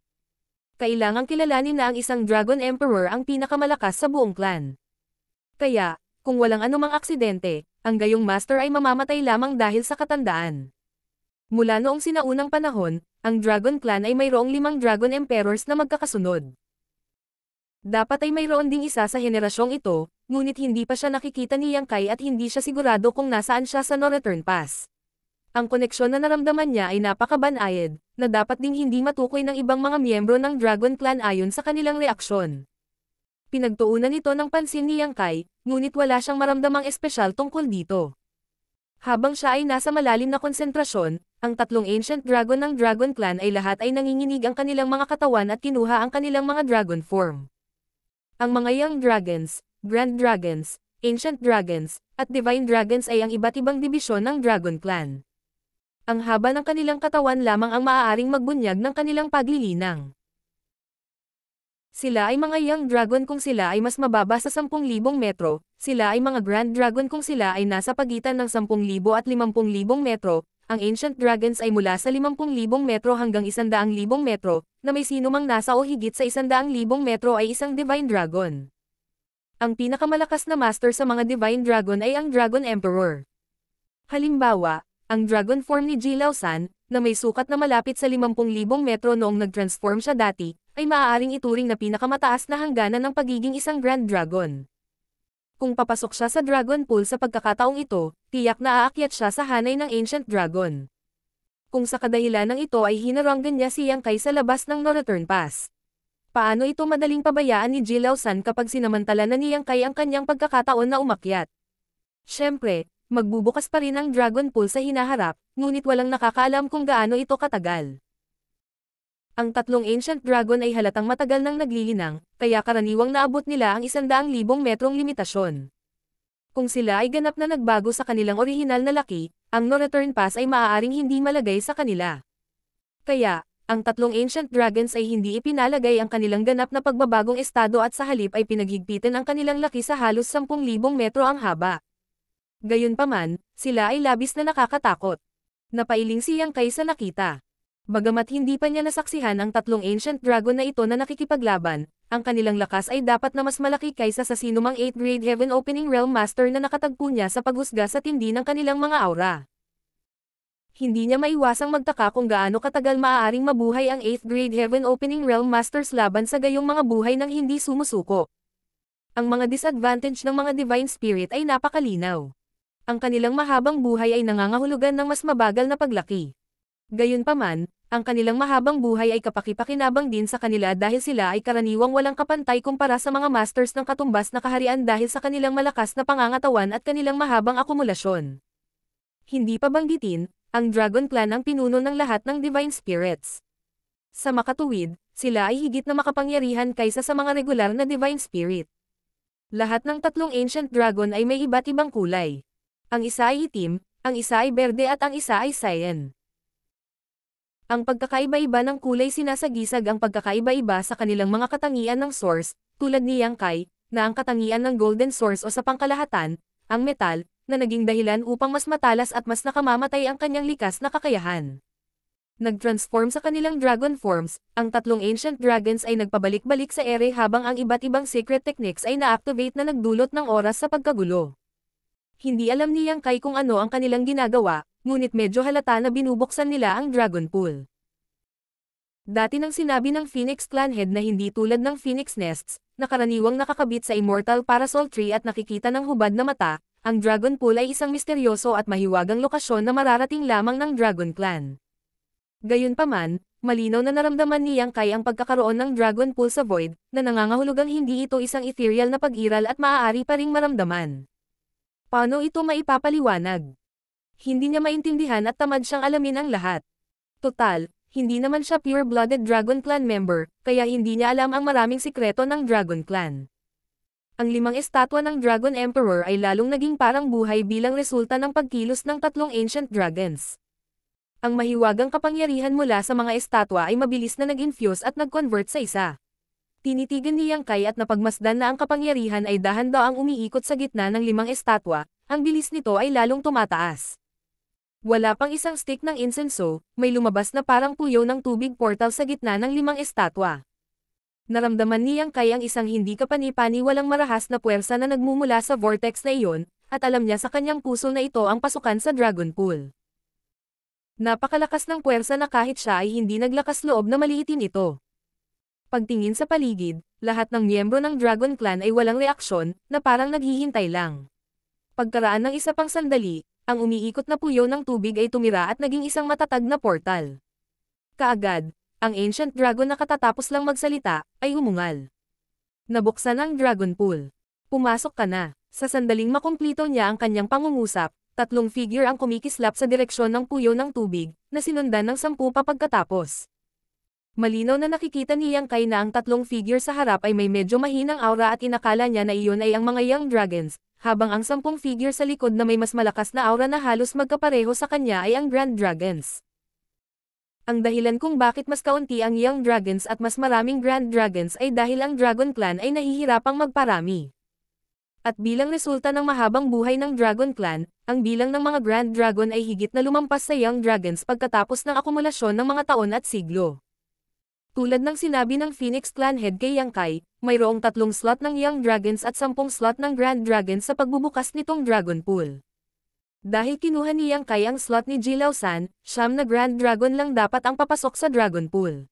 Kailangang kilalanin na ang isang Dragon Emperor ang pinakamalakas sa buong clan. Kaya, kung walang anumang aksidente, ang gayong master ay mamamatay lamang dahil sa katandaan. Mula noong sinaunang panahon, ang Dragon Clan ay mayroong 5 Dragon Emperors na magkakasunod. Dapat ay mayroon ding isa sa henerasyong ito, ngunit hindi pa siya nakikita ni Yang Kai at hindi siya sigurado kung nasaan siya sa No Return Pass. Ang koneksyon na naramdaman niya ay napakabanayad, na dapat ding hindi matukoy ng ibang mga miyembro ng Dragon Clan ayon sa kanilang reaksyon. Pinagtuunan ito ng pansin ni Yang Kai, ngunit wala siyang maramdamang espesyal tungkol dito. Habang siya ay nasa malalim na konsentrasyon, ang 3 Ancient Dragon ng Dragon Clan ay lahat ay nanginginig ang kanilang mga katawan at kinuha ang kanilang mga dragon form. Ang mga Young Dragons, Grand Dragons, Ancient Dragons, at Divine Dragons ay ang iba't ibang dibisyon ng Dragon Clan. Ang haba ng kanilang katawan lamang ang maaaring magbunyag ng kanilang paglilinang. Sila ay mga Young Dragon kung sila ay mas mababa sa 10,000 metro, sila ay mga Grand Dragon kung sila ay nasa pagitan ng 10,000 at 50,000 metro, ang Ancient Dragons ay mula sa 50,000 metro hanggang 100,000 metro, na may sinumang nasa o higit sa 100,000 metro ay isang Divine Dragon. Ang pinakamalakas na master sa mga Divine Dragon ay ang Dragon Emperor. Halimbawa, ang dragon form ni Jilao San, na may sukat na malapit sa 50,000 metro noong nag-transform siya dati, ay maaaring ituring na pinakamataas na hangganan ng pagiging isang Grand Dragon. Kung papasok siya sa Dragon Pool sa pagkakataong ito, tiyak na aakyat siya sa hanay ng Ancient Dragon. Kung sa kadahilanang ito ay hinaranggan niya si Yang Kai sa labas ng No Return Pass. Paano ito madaling pabayaan ni Jilao San kapag sinamantala na ni Yang Kai ang kanyang pagkakataon na umakyat? Siyempre, magbubukas pa rin ang Dragon Pool sa hinaharap, ngunit walang nakakaalam kung gaano ito katagal. Ang 3 Ancient Dragon ay halatang matagal nang naglilinang, kaya karaniwang naabot nila ang 100,000 metrong limitasyon. Kung sila ay ganap na nagbago sa kanilang orihinal na laki, ang No Return Pass ay maaaring hindi malagay sa kanila. Kaya, ang 3 Ancient Dragons ay hindi ipinalagay ang kanilang ganap na pagbabagong estado at sa halip ay pinaghigpitan ang kanilang laki sa halos 10,000 metro ang haba. Gayunpaman, sila ay labis na nakakatakot. Napailing si Yang Kai sa nakita. Bagamat hindi pa niya nasaksihan ang 3 Ancient Dragon na ito na nakikipaglaban, ang kanilang lakas ay dapat na mas malaki kaysa sa sinumang 8th Grade Heaven Opening Realm Master na nakatagpo niya sa paghusga sa tindi ng kanilang mga aura. Hindi niya maiwasang magtaka kung gaano katagal maaaring mabuhay ang 8th Grade Heaven Opening Realm Masters laban sa gayong mga buhay ng hindi sumusuko. Ang mga disadvantage ng mga Divine Spirit ay napakalinaw. Ang kanilang mahabang buhay ay nangangahulugan ng mas mabagal na paglaki. Gayunpaman, ang kanilang mahabang buhay ay kapaki-pakinabang din sa kanila dahil sila ay karaniwang walang kapantay kumpara sa mga masters ng katumbas na kaharian dahil sa kanilang malakas na pangangatawan at kanilang mahabang akumulasyon. Hindi pa banggitin, ang Dragon Clan ang pinuno ng lahat ng Divine Spirits. Sa makatuwid, sila ay higit na makapangyarihan kaysa sa mga regular na Divine Spirit. Lahat ng 3 Ancient Dragon ay may iba't ibang kulay. Ang isa ay itim, ang isa ay berde at ang isa ay cyan. Ang pagkakaiba-iba ng kulay sinasagisag ang pagkakaiba-iba sa kanilang mga katangian ng source, tulad ni Yang Kai, na ang katangian ng Golden Source o sa pangkalahatan, ang metal, na naging dahilan upang mas matalas at mas nakamamatay ang kanyang likas na kakayahan. Nag-transform sa kanilang dragon forms, ang tatlong ancient dragons ay nagpabalik-balik sa ere habang ang iba't ibang secret techniques ay na-activate na nagdulot ng oras sa pagkagulo. Hindi alam ni Yang Kai kung ano ang kanilang ginagawa, ngunit medyo halata na binubuksan nila ang dragon pool. Dati nang sinabi ng Phoenix Clan Head na hindi tulad ng Phoenix Nests, na karaniwang nakakabit sa Immortal Parasol Tree at nakikita ng hubad na mata, ang Dragon Pool ay isang misteryoso at mahiwagang lokasyon na mararating lamang ng Dragon Clan. Gayunpaman, malinaw na naramdaman ni Yang Kai ang pagkakaroon ng Dragon Pool sa Void, na nangangahulugang hindi ito isang ethereal na pag-iral at maaari pa ring maramdaman. Paano ito maipapaliwanag? Hindi niya maintindihan at tamad siyang alamin ang lahat. Total, hindi naman siya pure-blooded Dragon Clan member, kaya hindi niya alam ang maraming sikreto ng Dragon Clan. Ang 5 estatwa ng Dragon Emperor ay lalong naging parang buhay bilang resulta ng pagkilos ng tatlong ancient dragons. Ang mahiwagang kapangyarihan mula sa mga estatwa ay mabilis na nag-infuse at nag-convert sa isa. Tinitigan ni Yang Kai at napagmasdan na ang kapangyarihan ay dahan-daang umiikot sa gitna ng 5 estatwa, ang bilis nito ay lalong tumataas. Wala pang isang stick ng insenso, may lumabas na parang puyo ng tubig portal sa gitna ng 5 estatwa. Naramdaman ni Yang Kai ang isang hindi kapani-pani walang marahas na puwersa na nagmumula sa vortex na iyon, at alam niya sa kanyang puso na ito ang pasukan sa Dragon Pool. Napakalakas ng puwersa na kahit siya ay hindi naglakas loob na maliitin ito. Pagtingin sa paligid, lahat ng miyembro ng Dragon Clan ay walang reaksyon, na parang naghihintay lang. Pagkaraan ng isa pang sandali, ang umiikot na puyo ng tubig ay tumira at naging isang matatag na portal. Kaagad, ang ancient dragon na katatapos lang magsalita, ay umungal. Nabuksan ang dragon pool. Pumasok ka na. Sa sandaling makumplito niya ang kanyang pangungusap, 3 figure ang kumikislap sa direksyon ng puyo ng tubig, na sinundan ng 10 pa pagkatapos. Malinaw na nakikita ni Yang Kai na ang 3 figure sa harap ay may medyo mahinang aura at inakala niya na iyon ay ang mga young dragons, habang ang 10 figure sa likod na may mas malakas na aura na halos magkapareho sa kanya ay ang Grand Dragons. Ang dahilan kung bakit mas kaunti ang Young Dragons at mas maraming Grand Dragons ay dahil ang Dragon Clan ay nahihirapang magparami. At bilang resulta ng mahabang buhay ng Dragon Clan, ang bilang ng mga Grand Dragon ay higit na lumampas sa Young Dragons pagkatapos ng akumulasyon ng mga taon at siglo. Tulad ng sinabi ng Phoenix Clan Head kay Yang Kai, mayroong 3 slot ng Young Dragons at 10 slot ng Grand Dragons sa pagbubukas nitong Dragon Pool. Dahil kinuha ni Yang Kai ang slot ni Jilao San, 9 na Grand Dragon lang dapat ang papasok sa Dragon Pool.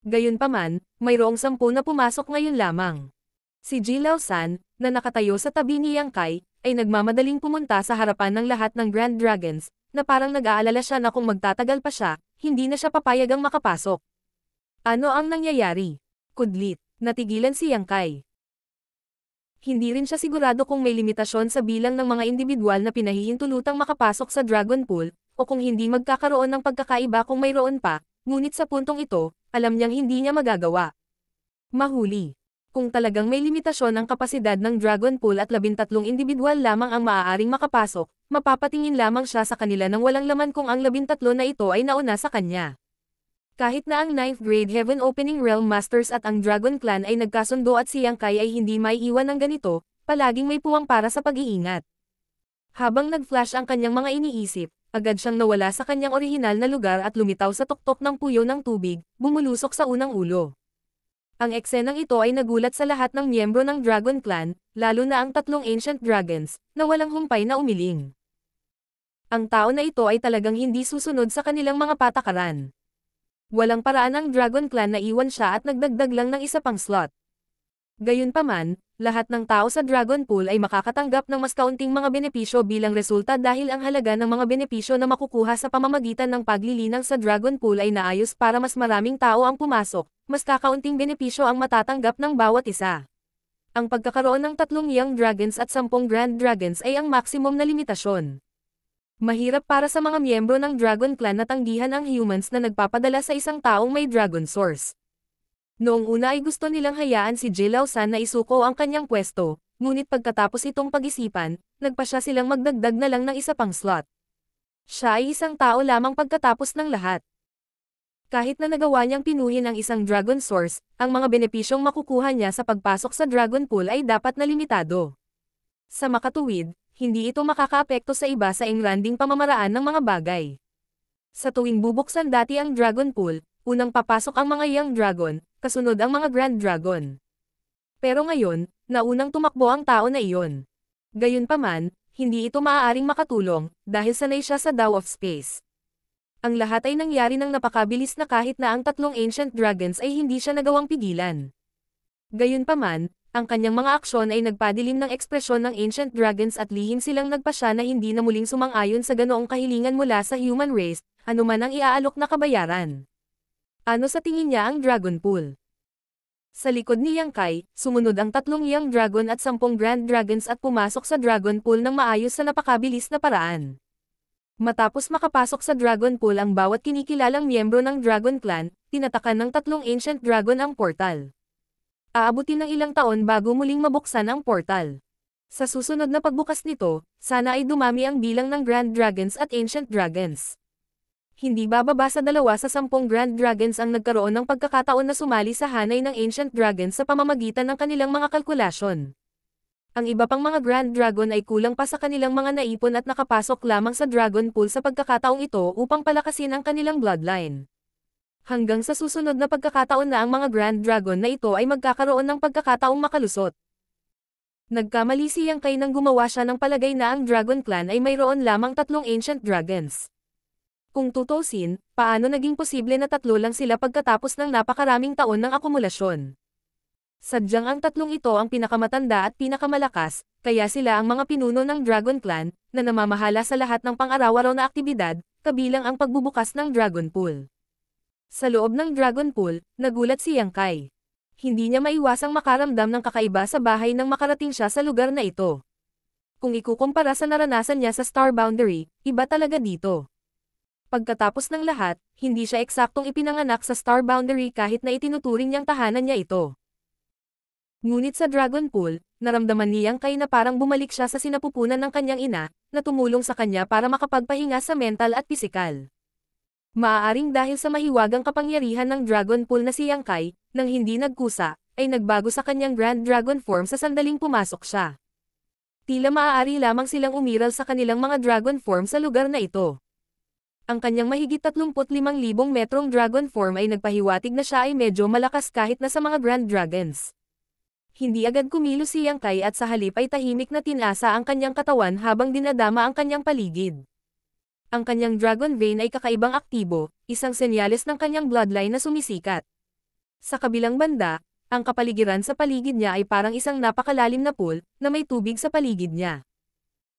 Gayunpaman, mayroong 10 na pumasok ngayon lamang. Si Jilao San, na nakatayo sa tabi ni Yang Kai, ay nagmamadaling pumunta sa harapan ng lahat ng Grand Dragons, na parang nag-aalala siya na kung magtatagal pa siya, hindi na siya papayagang makapasok. Ano ang nangyayari? Kudlit. Natigilan si Yang Kai. Hindi rin siya sigurado kung may limitasyon sa bilang ng mga individual na pinahihintulutang makapasok sa Dragon Pool, o kung hindi magkakaroon ng pagkakaiba kung mayroon pa, ngunit sa puntong ito, alam niyang hindi niya magagawa. Mahuli. Kung talagang may limitasyon ang kapasidad ng Dragon Pool at 13 individual lamang ang maaaring makapasok, mapapatingin lamang siya sa kanila nang walang laman kung ang 13 na ito ay nauna sa kanya. Kahit na ang 9th grade Heaven Opening Realm Masters at ang Dragon Clan ay nagkasundo at si Yang Kai ay hindi maiiwan ng ganito, palaging may puwang para sa pag-iingat. Habang nag-flash ang kanyang mga iniisip, agad siyang nawala sa kanyang orihinal na lugar at lumitaw sa tuktok ng puyo ng tubig, bumulusok sa unang ulo. Ang eksenang ito ay nagulat sa lahat ng miyembro ng Dragon Clan, lalo na ang 3 ancient dragons, na walang humpay na umiling. Ang tao na ito ay talagang hindi susunod sa kanilang mga patakaran. Walang paraan ang Dragon Clan na iwan siya at nagdagdag lang ng isa pang slot. Gayunpaman, lahat ng tao sa Dragon Pool ay makakatanggap ng mas kaunting mga benepisyo bilang resulta dahil ang halaga ng mga benepisyo na makukuha sa pamamagitan ng paglilinang sa Dragon Pool ay naayos para mas maraming tao ang pumasok, mas kakaunting benepisyo ang matatanggap ng bawat isa. Ang pagkakaroon ng 3 Young Dragons at 10 Grand Dragons ay ang maximum na limitasyon. Mahirap para sa mga miyembro ng Dragon Clan na tanggihan ang humans na nagpapadala sa isang taong may Dragon Source. Noong una ay gusto nilang hayaan si Jilao San na isuko ang kanyang pwesto, ngunit pagkatapos itong pag-isipan, nagpasya silang magdagdag na lang ng isa pang slot. Siya ay isang tao lamang pagkatapos ng lahat. Kahit na nagawa niyang pinuhin ang isang Dragon Source, ang mga benepisyong makukuha niya sa pagpasok sa Dragon Pool ay dapat na limitado. Sa makatuwid, hindi ito makakaapekto sa iba sa engranding pamamaraan ng mga bagay. Sa tuwing bubuksan dati ang Dragon Pool, unang papasok ang mga Young Dragon, kasunod ang mga Grand Dragon. Pero ngayon, naunang tumakbo ang tao na iyon. Gayunpaman, hindi ito maaaring makatulong, dahil sanay siya sa Dao of Space. Ang lahat ay nangyari ng napakabilis na kahit na ang tatlong Ancient Dragons ay hindi siya nagawang pigilan. Gayunpaman, ang kanyang mga aksyon ay nagpadilim ng ekspresyon ng Ancient Dragons at lihim silang nagpasya na hindi na muling sumang-ayon sa ganoong kahilingan mula sa human race, anuman ang iaalok na kabayaran. Ano sa tingin niya ang Dragon Pool? Sa likod ni Yang Kai, sumunod ang tatlong Young Dragon at 10 Grand Dragons at pumasok sa Dragon Pool ng maayos sa napakabilis na paraan. Matapos makapasok sa Dragon Pool ang bawat kinikilalang miyembro ng Dragon Clan, tinatakan ng tatlong Ancient Dragon ang portal. Aabutin ng ilang taon bago muling mabuksan ang portal. Sa susunod na pagbukas nito, sana ay dumami ang bilang ng Grand Dragons at Ancient Dragons. Hindi bababa sa 2 sa 10 Grand Dragons ang nagkaroon ng pagkakataon na sumali sa hanay ng Ancient Dragons sa pamamagitan ng kanilang mga kalkulasyon. Ang iba pang mga Grand Dragon ay kulang pa sa kanilang mga naipon at nakapasok lamang sa Dragon Pool sa pagkakataong ito upang palakasin ang kanilang bloodline. Hanggang sa susunod na pagkakataon na ang mga Grand Dragon na ito ay magkakaroon ng pagkakataong makalusot. Nagkamali si Yang Kai nang gumawa siya ng palagay na ang Dragon Clan ay mayroon lamang 3 Ancient Dragons. Kung tutusin, paano naging posible na 3 lang sila pagkatapos ng napakaraming taon ng akumulasyon? Sadyang ang 3 ito ang pinakamatanda at pinakamalakas, kaya sila ang mga pinuno ng Dragon Clan, na namamahala sa lahat ng pang-araw-araw na aktibidad, kabilang ang pagbubukas ng Dragon Pool. Sa loob ng Dragon Pool, nagulat si Yang Kai. Hindi niya maiwasang makaramdam ng kakaiba sa bahay nang makarating siya sa lugar na ito. Kung ikukumpara sa naranasan niya sa Star Boundary, iba talaga dito. Pagkatapos ng lahat, hindi siya eksaktong ipinanganak sa Star Boundary kahit na itinuturing niyang tahanan niya ito. Ngunit sa Dragon Pool, naramdaman ni Yang Kai na parang bumalik siya sa sinapupunan ng kanyang ina, na tumulong sa kanya para makapagpahinga sa mental at pisikal. Maaaring dahil sa mahiwagang kapangyarihan ng Dragon Pool na si Yang Kai, nang hindi nagkusa, ay nagbago sa kanyang Grand Dragon form sa sandaling pumasok siya. Tila maaari lamang silang umiral sa kanilang mga Dragon form sa lugar na ito. Ang kanyang mahigit 35,000 metrong Dragon form ay nagpahiwatig na siya ay medyo malakas kahit na sa mga Grand Dragons. Hindi agad kumilos si Yang Kai at sa halip ay tahimik na tinasa ang kanyang katawan habang dinadama ang kanyang paligid. Ang kanyang Dragon Vein ay kakaibang aktibo, isang senyales ng kanyang bloodline na sumisikat. Sa kabilang banda, ang kapaligiran sa paligid niya ay parang isang napakalalim na pool, na may tubig sa paligid niya.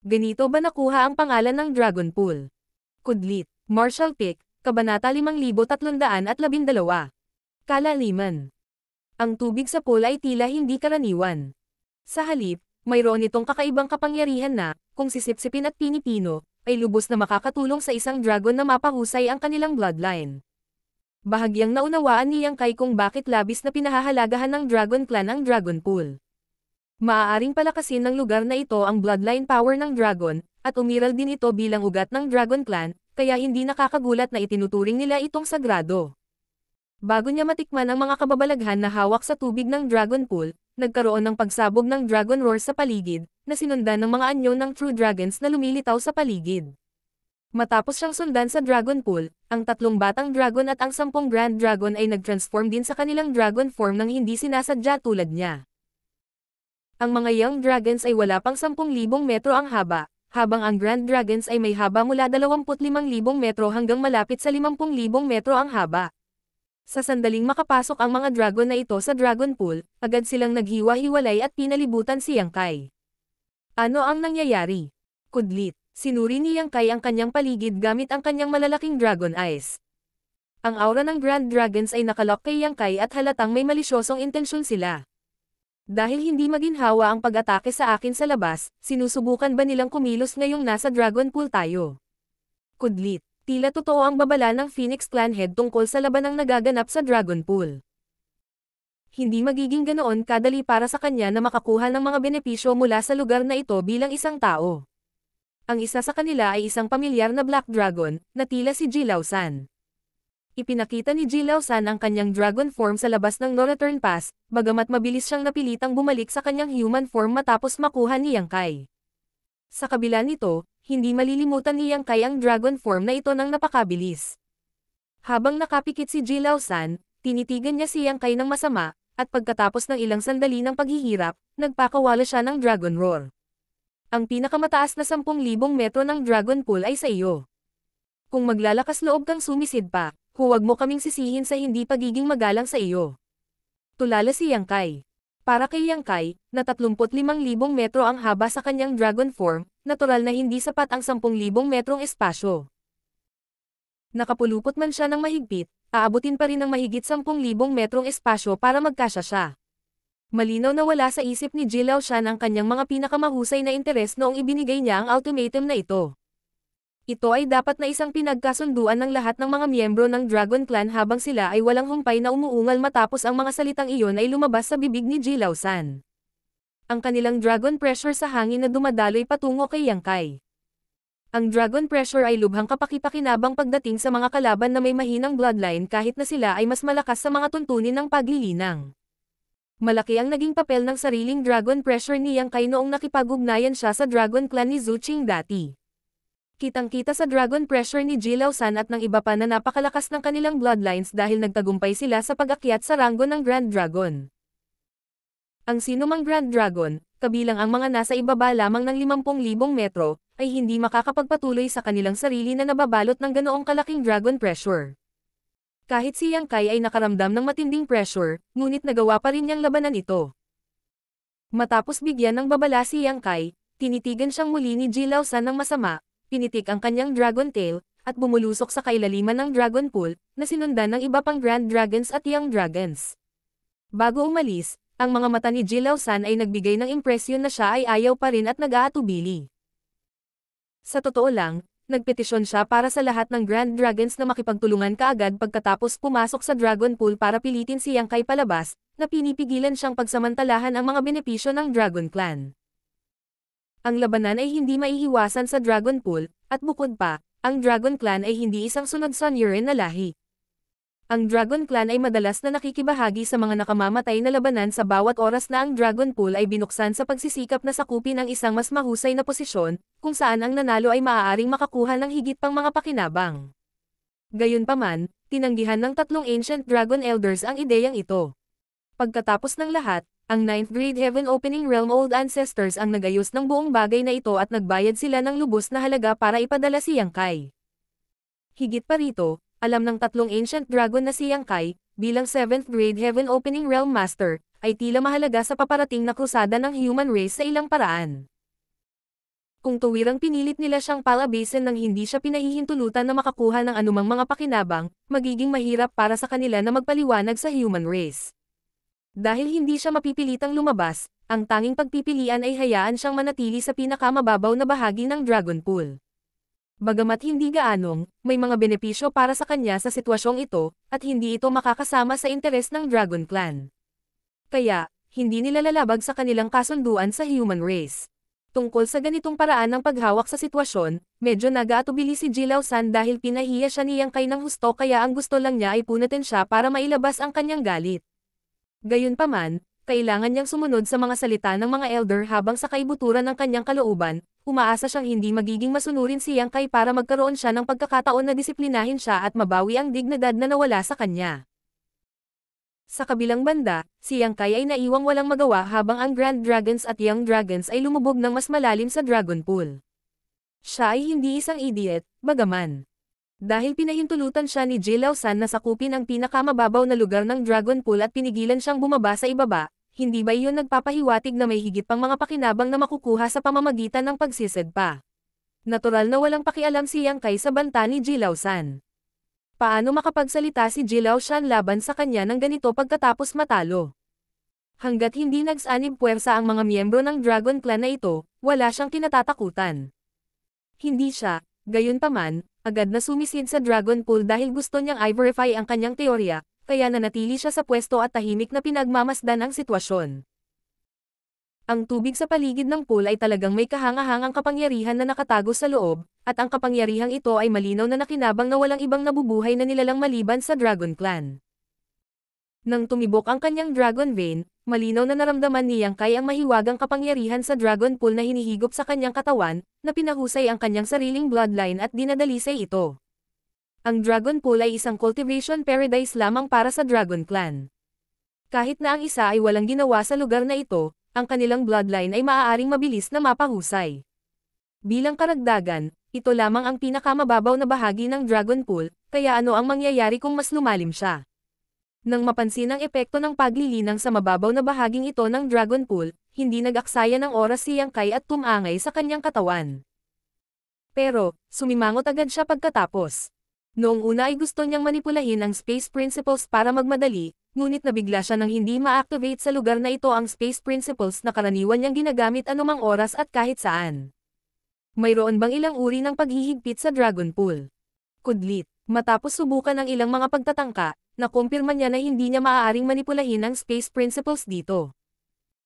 Ganito ba nakuha ang pangalan ng Dragon Pool? Kudlit, Martial Pick, Kabanata 5312. Kalaliman. Ang tubig sa pool ay tila hindi karaniwan. Sa halip, mayroon itong kakaibang kapangyarihan na, kung sisipsipin at pinipino, ay lubos na makakatulong sa isang dragon na mapahusay ang kanilang bloodline. Bahagyang naunawaan ni Yang Kai kung bakit labis na pinahahalagahan ng Dragon Clan ang Dragon Pool. Maaaring palakasin ng lugar na ito ang bloodline power ng dragon, at umiral din ito bilang ugat ng Dragon Clan, kaya hindi nakakagulat na itinuturing nila itong sagrado. Bago niya matikman ang mga kababalaghan na hawak sa tubig ng Dragon Pool, nagkaroon ng pagsabog ng Dragon Roar sa paligid, na sinundan ng mga anyo ng True Dragons na lumilitaw sa paligid. Matapos siyang sundan sa Dragon Pool, ang 3 batang dragon at ang 10 Grand Dragon ay nag-transform din sa kanilang dragon form nang hindi sinasadya tulad niya. Ang mga Young Dragons ay wala pang 10,000 metro ang haba, habang ang Grand Dragons ay may haba mula 25,000 metro hanggang malapit sa 50,000 metro ang haba. Sa sandaling makapasok ang mga dragon na ito sa Dragon Pool, agad silang naghiwa-hiwalay at pinalibutan si Yang Kai. Ano ang nangyayari? Kudlit, sinuri ni Yang Kai ang kanyang paligid gamit ang kanyang malalaking dragon eyes. Ang aura ng Grand Dragons ay nakalock kay Yang Kai at halatang may malisyosong intensyon sila. Dahil hindi maginhawa ang pag-atake sa akin sa labas, sinusubukan ba nilang kumilos ngayong nasa Dragon Pool tayo? Kudlit. Tila totoo ang babala ng Phoenix Clan Head tungkol sa labanang nagaganap sa Dragon Pool. Hindi magiging ganoon kadali para sa kanya na makakuha ng mga benepisyo mula sa lugar na ito bilang isang tao. Ang isa sa kanila ay isang pamilyar na Black Dragon, na tila si Jilao San. Ipinakita ni Jilao San ang kanyang dragon form sa labas ng No Return Pass, bagamat mabilis siyang napilitang bumalik sa kanyang human form matapos makuha ni Yang Kai. Sa kabila nito, hindi malilimutan ni Yang Kai ang dragon form na ito ng napakabilis. Habang nakapikit si Jilao San, tinitigan niya si Yang Kai ng masama, at pagkatapos ng ilang sandali ng paghihirap, nagpakawala siya ng Dragon Roar. Ang pinakamataas na 10,000 metro ng Dragon Pool ay sa iyo. Kung maglalakas loob kang sumisid pa, huwag mo kaming sisihin sa hindi pagiging magalang sa iyo. Tulala si Yang Kai. Para kay Yang Kai, na 35,000 metro ang haba sa kanyang dragon form, natural na hindi sapat ang 10,000 metrong espasyo. Nakapulupot man siya ng mahigpit, aabutin pa rin ng mahigit 10,000 metrong espasyo para magkasya siya. Malinaw na wala sa isip ni Jilao Shan ang kanyang mga pinakamahusay na interes noong ibinigay niya ang ultimatum na ito. Ito ay dapat na isang pinagkasunduan ng lahat ng mga miyembro ng Dragon Clan habang sila ay walang humpay na umuungal matapos ang mga salitang iyon ay lumabas sa bibig ni Jilao San. Ang kanilang dragon pressure sa hangin na dumadaloy patungo kay Yang Kai. Ang dragon pressure ay lubhang kapakipakinabang pagdating sa mga kalaban na may mahinang bloodline kahit na sila ay mas malakas sa mga tuntunin ng paglilinang. Malaki ang naging papel ng sariling dragon pressure ni Yang Kai noong nakipag-ugnayan siya sa Dragon Clan ni Zhu Qing dati. Kitang-kita sa dragon pressure ni Jilao San at ng iba pa na napakalakas ng kanilang bloodlines dahil nagtagumpay sila sa pag-akyat sa ranggo ng Grand Dragon. Ang sinumang Grand Dragon, kabilang ang mga nasa ibaba lamang ng 50,000 metro, ay hindi makakapagpatuloy sa kanilang sarili na nababalot ng ganoong kalaking dragon pressure. Kahit si Yang Kai ay nakaramdam ng matinding pressure, ngunit nagawa pa rin niyang labanan ito. Matapos bigyan ng babala si Yang Kai, tinitigan siyang muli ni Jilao San ng masama, pinitik ang kanyang dragon tail, at bumulusok sa kailaliman ng dragon pool, na sinundan ng iba pang Grand Dragons at Young Dragons. Bago umalis, ang mga mata ni Jilao San ay nagbigay ng impresyon na siya ay ayaw pa rin at nag-aatubili. Sa totoo lang, nagpetisyon siya para sa lahat ng Grand Dragons na makipagtulungan kaagad pagkatapos pumasok sa dragon pool para pilitin si Yang Kai palabas, na pinipigilan siyang pagsamantalahan ang mga benepisyo ng Dragon Clan. Ang labanan ay hindi maiiwasan sa Dragon Pool, at bukod pa, ang Dragon Clan ay hindi isang sunod Sun Yuren na lahi. Ang Dragon Clan ay madalas na nakikibahagi sa mga nakamamatay na labanan sa bawat oras na ang Dragon Pool ay binuksan sa pagsisikap na sakupin ang isang mas mahusay na posisyon, kung saan ang nanalo ay maaaring makakuha ng higit pang mga pakinabang. Gayunpaman, tinanggihan ng 3 Ancient Dragon Elders ang ideyang ito. Pagkatapos ng lahat, ang 9th Grade Heaven Opening Realm Old Ancestors ang nagayos ng buong bagay na ito at nagbayad sila ng lubos na halaga para ipadala si Yang Kai. Higit pa rito, alam ng 3 Ancient Dragon na si Yang Kai, bilang 7th Grade Heaven Opening Realm Master, ay tila mahalaga sa paparating na krusada ng human race sa ilang paraan. Kung tuwirang pinilit nila siyang palabasin nang hindi siya pinahihintulutan na makakuha ng anumang mga pakinabang, magiging mahirap para sa kanila na magpaliwanag sa human race. Dahil hindi siya mapipilitang lumabas, ang tanging pagpipilian ay hayaan siyang manatili sa pinakamababaw na bahagi ng Dragon Pool. Bagamat hindi gaanong, may mga benepisyo para sa kanya sa sitwasyong ito, at hindi ito makakasama sa interes ng Dragon Clan. Kaya, hindi nila lalabag sa kanilang kasunduan sa human race. Tungkol sa ganitong paraan ng paghawak sa sitwasyon, medyo nag-aatubili si Jilao San dahil pinahiya siya ni Yang Kai ng husto kaya ang gusto lang niya ay punatin siya para mailabas ang kanyang galit. Gayunpaman, kailangan niyang sumunod sa mga salita ng mga elder habang sa kaibuturan ng kanyang kalooban, umaasa siyang hindi magiging masunurin si Yang Kai para magkaroon siya ng pagkakataon na disiplinahin siya at mabawi ang dignidad na nawala sa kanya. Sa kabilang banda, si Yang Kai ay naiwang walang magawa habang ang Grand Dragons at Young Dragons ay lumubog ng mas malalim sa Dragon Pool. Siya ay hindi isang idiot, bagaman. Dahil pinahintulutan siya ni Jilao San na sakupin ang pinakamababaw na lugar ng Dragon Pool at pinigilan siyang bumaba sa ibaba, hindi ba iyon nagpapahiwatig na may higit pang mga pakinabang na makukuha sa pamamagitan ng pagsised pa? Natural na walang pakialam si Yang Kai sa banta ni Jilao San. Paano makapagsalita si Jilao Shan laban sa kanya ng ganito pagkatapos matalo? Hanggat hindi nagsanib puwersa ang mga miyembro ng Dragon Clan na ito, wala siyang kinatatakutan. Hindi siya, gayunpaman, agad na sumisid sa Dragon Pool dahil gusto niyang i-verify ang kanyang teorya, kaya nanatili siya sa pwesto at tahimik na pinagmamasdan ang sitwasyon. Ang tubig sa paligid ng pool ay talagang may kahangahangang kapangyarihan na nakatago sa loob, at ang kapangyarihang ito ay malinaw na nakinabang na walang ibang nabubuhay na nilalang maliban sa Dragon Clan. Nang tumibok ang kanyang dragon vein, malinaw na naramdaman ni Yang Kai ang mahiwagang kapangyarihan sa dragon pool na hinihigop sa kanyang katawan, na pinahusay ang kanyang sariling bloodline at dinadalisay ito. Ang dragon pool ay isang cultivation paradise lamang para sa dragon clan. Kahit na ang isa ay walang ginawa sa lugar na ito, ang kanilang bloodline ay maaaring mabilis na mapahusay. Bilang karagdagan, ito lamang ang pinakamababaw na bahagi ng dragon pool, kaya ano ang mangyayari kung mas lumalim siya? Nang mapansin ang epekto ng paglilinang sa mababaw na bahaging ito ng dragon pool, hindi nag-aksaya ng oras si Yang Kai at tumangay sa kanyang katawan. Pero, sumimangot agad siya pagkatapos. Noong una ay gusto niyang manipulahin ang Space Principles para magmadali, ngunit nabigla siya nang hindi ma-activate sa lugar na ito ang Space Principles na karaniwan niyang ginagamit anumang oras at kahit saan. Mayroon bang ilang uri ng paghihigpit sa dragon pool? Kudlit. Matapos subukan ang ilang mga pagtatangka, nakumpirma niya na hindi niya maaaring manipulahin ang Space Principles dito.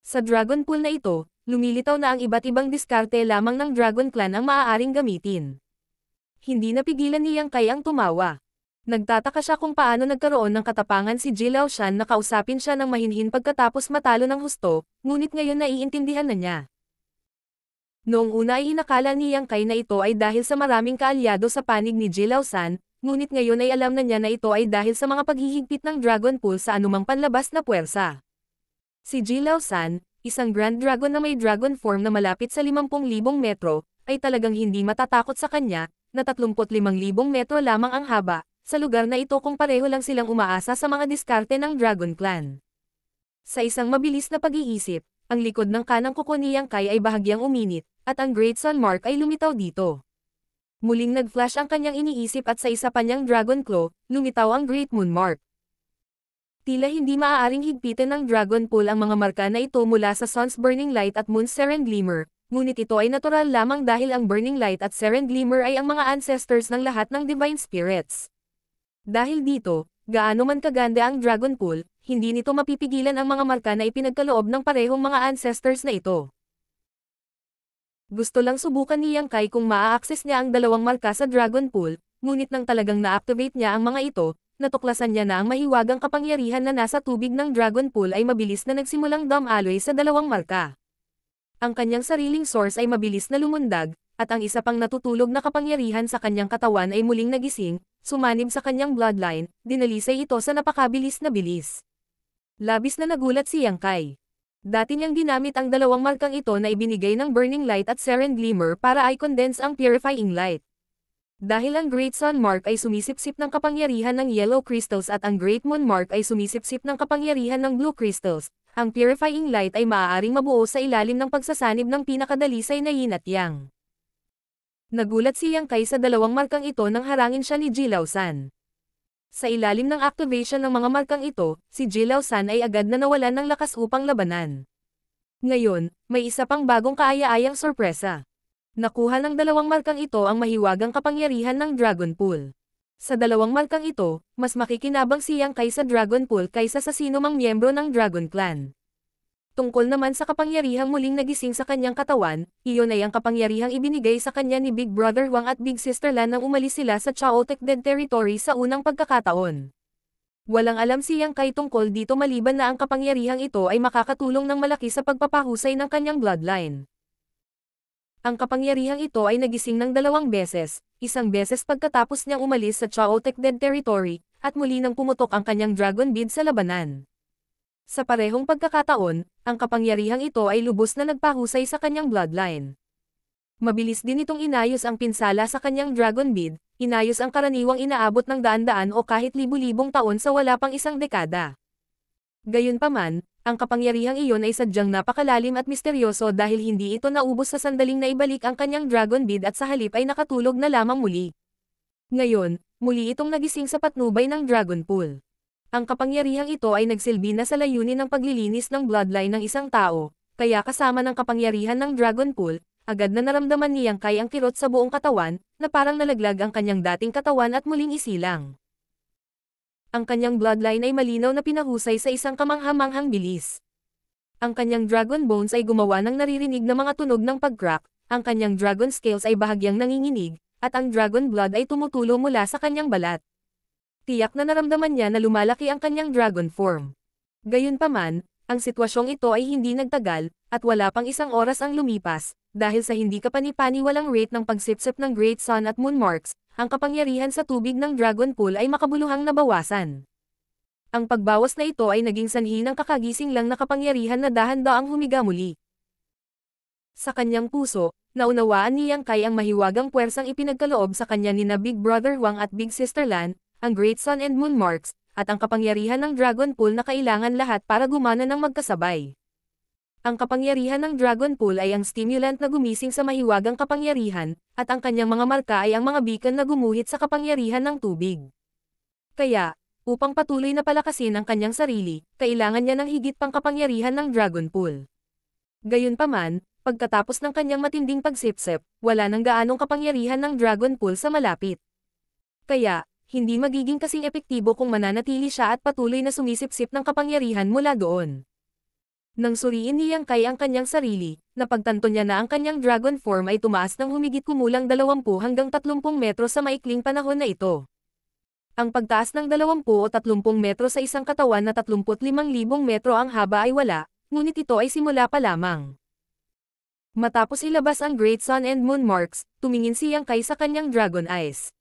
Sa dragon pool na ito, lumilitaw na ang iba't ibang diskarte lamang ng Dragon Clan ang maaaring gamitin. Hindi napigilan ni Yang Kai ang tumawa. Nagtataka siya kung paano nagkaroon ng katapangan si Ji Laoshan na kausapin siya ng mahinhin pagkatapos matalo ng husto, ngunit ngayon naiintindihan na niya. Noong una ay inakala ni Yang Kai na ito ay dahil sa maraming kaalyado sa panig ni Ji Laoshan, ngunit ngayon ay alam na niya na ito ay dahil sa mga paghihigpit ng Dragon Pool sa anumang panlabas na puwersa. Si Ji Laoshan, isang Grand Dragon na may dragon form na malapit sa 50,000 metro, ay talagang hindi matatakot sa kanya, na 35,000 metro lamang ang haba, sa lugar na ito kung pareho lang silang umaasa sa mga diskarte ng Dragon Clan. Sa isang mabilis na pag-iisip, ang likod ng kanang kuko ni Yang Kai ay bahagyang uminit, at ang Great Sun Mark ay lumitaw dito. Muling nag-flash ang kanyang iniisip at sa isa pa niyang Dragon Claw, lumitaw ang Great Moon Mark. Tila hindi maaaring higpitin ng Dragon Pool ang mga marka na ito mula sa Sun's Burning Light at Moon's Seren Glimmer, ngunit ito ay natural lamang dahil ang Burning Light at Seren Glimmer ay ang mga ancestors ng lahat ng Divine Spirits. Dahil dito, gaano man kaganda ang Dragon Pool, hindi nito mapipigilan ang mga marka na ipinagkaloob ng parehong mga ancestors na ito. Gusto lang subukan ni Yang Kai kung maa-access niya ang dalawang marka sa Dragon Pool, ngunit nang talagang na-activate niya ang mga ito, natuklasan niya na ang mahiwagang kapangyarihan na nasa tubig ng Dragon Pool ay mabilis na nagsimulang dumaloy sa dalawang marka. Ang kanyang sariling source ay mabilis na lumundag, at ang isa pang natutulog na kapangyarihan sa kanyang katawan ay muling nagising, sumanib sa kanyang bloodline, dinalisay ito sa napakabilis na bilis. Labis na nagulat si Yang Kai. Dati niyang ginamit ang dalawang markang ito na ibinigay ng Burning Light at Seren Glimmer para i-condense ang Purifying Light. Dahil ang Great Sun Mark ay sumisipsip ng kapangyarihan ng Yellow Crystals at ang Great Moon Mark ay sumisipsip ng kapangyarihan ng Blue Crystals, ang Purifying Light ay maaaring mabuo sa ilalim ng pagsasanib ng pinakadalisay na Yin at Yang. Nagulat si Yang Kai sa dalawang markang ito nang harangin siya ni Ji Laoshan. Sa ilalim ng activation ng mga markang ito, si Ji Laoshan ay agad na nawalan ng lakas upang labanan. Ngayon, may isa pang bagong kaaya-ayang sorpresa. Nakuha ng dalawang markang ito ang mahiwagang kapangyarihan ng Dragon Pool. Sa dalawang markang ito, mas makikinabang si Yang Kai sa Dragon Pool kaysa sa sino mang miyembro ng Dragon Clan. Tungkol naman sa kapangyarihang muling nagising sa kanyang katawan, iyon ay ang kapangyarihang ibinigay sa kanya ni Big Brother Wang at Big Sister Lan nang umalis sila sa Chaotic Dead Territory sa unang pagkakataon. Walang alam si Yang Kai tungkol dito maliban na ang kapangyarihang ito ay makakatulong ng malaki sa pagpapahusay ng kanyang bloodline. Ang kapangyarihang ito ay nagising ng 2 beses, isang beses pagkatapos niyang umalis sa Chaotic Dead Territory, at muli nang pumutok ang kanyang Dragon Bead sa labanan. Sa parehong pagkakataon, ang kapangyarihang ito ay lubos na nagpahusay sa kanyang bloodline. Mabilis din itong inayos ang pinsala sa kanyang Dragon Bead, inayos ang karaniwang inaabot ng daan-daan o kahit libu-libong taon sa wala pang isang dekada. Gayunpaman, ang kapangyarihang iyon ay sadyang napakalalim at misteryoso dahil hindi ito naubos sa sandaling na ibalik ang kanyang Dragon Bead at sa halip ay nakatulog na lamang muli. Ngayon, muli itong nagising sa patnubay ng Dragon Pool. Ang kapangyarihang ito ay nagsilbi na sa layunin ng paglilinis ng bloodline ng isang tao, kaya kasama ng kapangyarihan ng Dragon Pool, agad na naramdaman ni Yang Kai ang kirot sa buong katawan, na parang nalaglag ang kanyang dating katawan at muling isilang. Ang kanyang bloodline ay malinaw na pinahusay sa isang kamangha-manghang bilis. Ang kanyang Dragon Bones ay gumawa ng naririnig na mga tunog ng pag-crack, ang kanyang Dragon Scales ay bahagyang nanginginig, at ang Dragon Blood ay tumutulo mula sa kanyang balat. Tiyak na naramdaman niya na lumalaki ang kanyang dragon form. Gayunpaman, ang sitwasyong ito ay hindi nagtagal, at wala pang isang oras ang lumipas, dahil sa hindi kapani-paniwalang rate ng pagsipsip ng Great Sun at Moon Marks, ang kapangyarihan sa tubig ng dragon pool ay makabuluhang nabawasan. Ang pagbawas na ito ay naging sanhi ng kakagising lang na kapangyarihan na dahan-daang humiga muli. Sa kanyang puso, naunawaan ni Yang Kai ang mahiwagang puwersang ipinagkaloob sa kanya ni na Big Brother Huang at Big Sister Lan, ang Great Sun and Moon Marks, at ang kapangyarihan ng Dragon Pool na kailangan lahat para gumana ng magkasabay. Ang kapangyarihan ng Dragon Pool ay ang stimulant na gumising sa mahiwagang kapangyarihan, at ang kanyang mga marka ay ang mga beacon na gumuhit sa kapangyarihan ng tubig. Kaya, upang patuloy na palakasin ang kanyang sarili, kailangan niya ng higit pang kapangyarihan ng Dragon Pool. Gayunpaman, pagkatapos ng kanyang matinding pagsipsip, wala nang gaanong kapangyarihan ng Dragon Pool sa malapit. Kaya, hindi magiging kasing epektibo kung mananatili siya at patuloy na sumisipsip ng kapangyarihan mula doon. Nang suriin ni Yang Kai ang kanyang sarili, napagtanto niya na ang kanyang dragon form ay tumaas ng humigit kumulang 20 hanggang 30 metro sa maikling panahon na ito. Ang pagtaas ng 20 o 30 metro sa isang katawan na 35,000 metro ang haba ay wala, ngunit ito ay simula pa lamang. Matapos ilabas ang Great Sun and Moon Marks, tumingin si Yang Kai sa kanyang dragon eyes.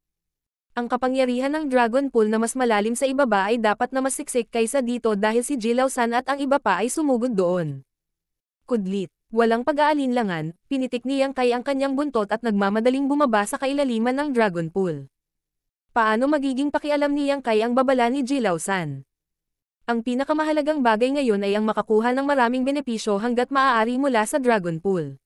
Ang kapangyarihan ng Dragon Pool na mas malalim sa ibaba ay dapat na mas siksik kaysa dito dahil si Jilao San at ang iba pa ay sumugod doon. Kudlit, walang pag-aalinlangan, pinitik ni Yang Kai ang kanyang buntot at nagmamadaling bumaba sa kailaliman ng Dragon Pool. Paano magiging pakialam ni Yang Kai ang babala ni Jilao San? Ang pinakamahalagang bagay ngayon ay ang makakuha ng maraming benepisyo hanggat maaari mula sa Dragon Pool.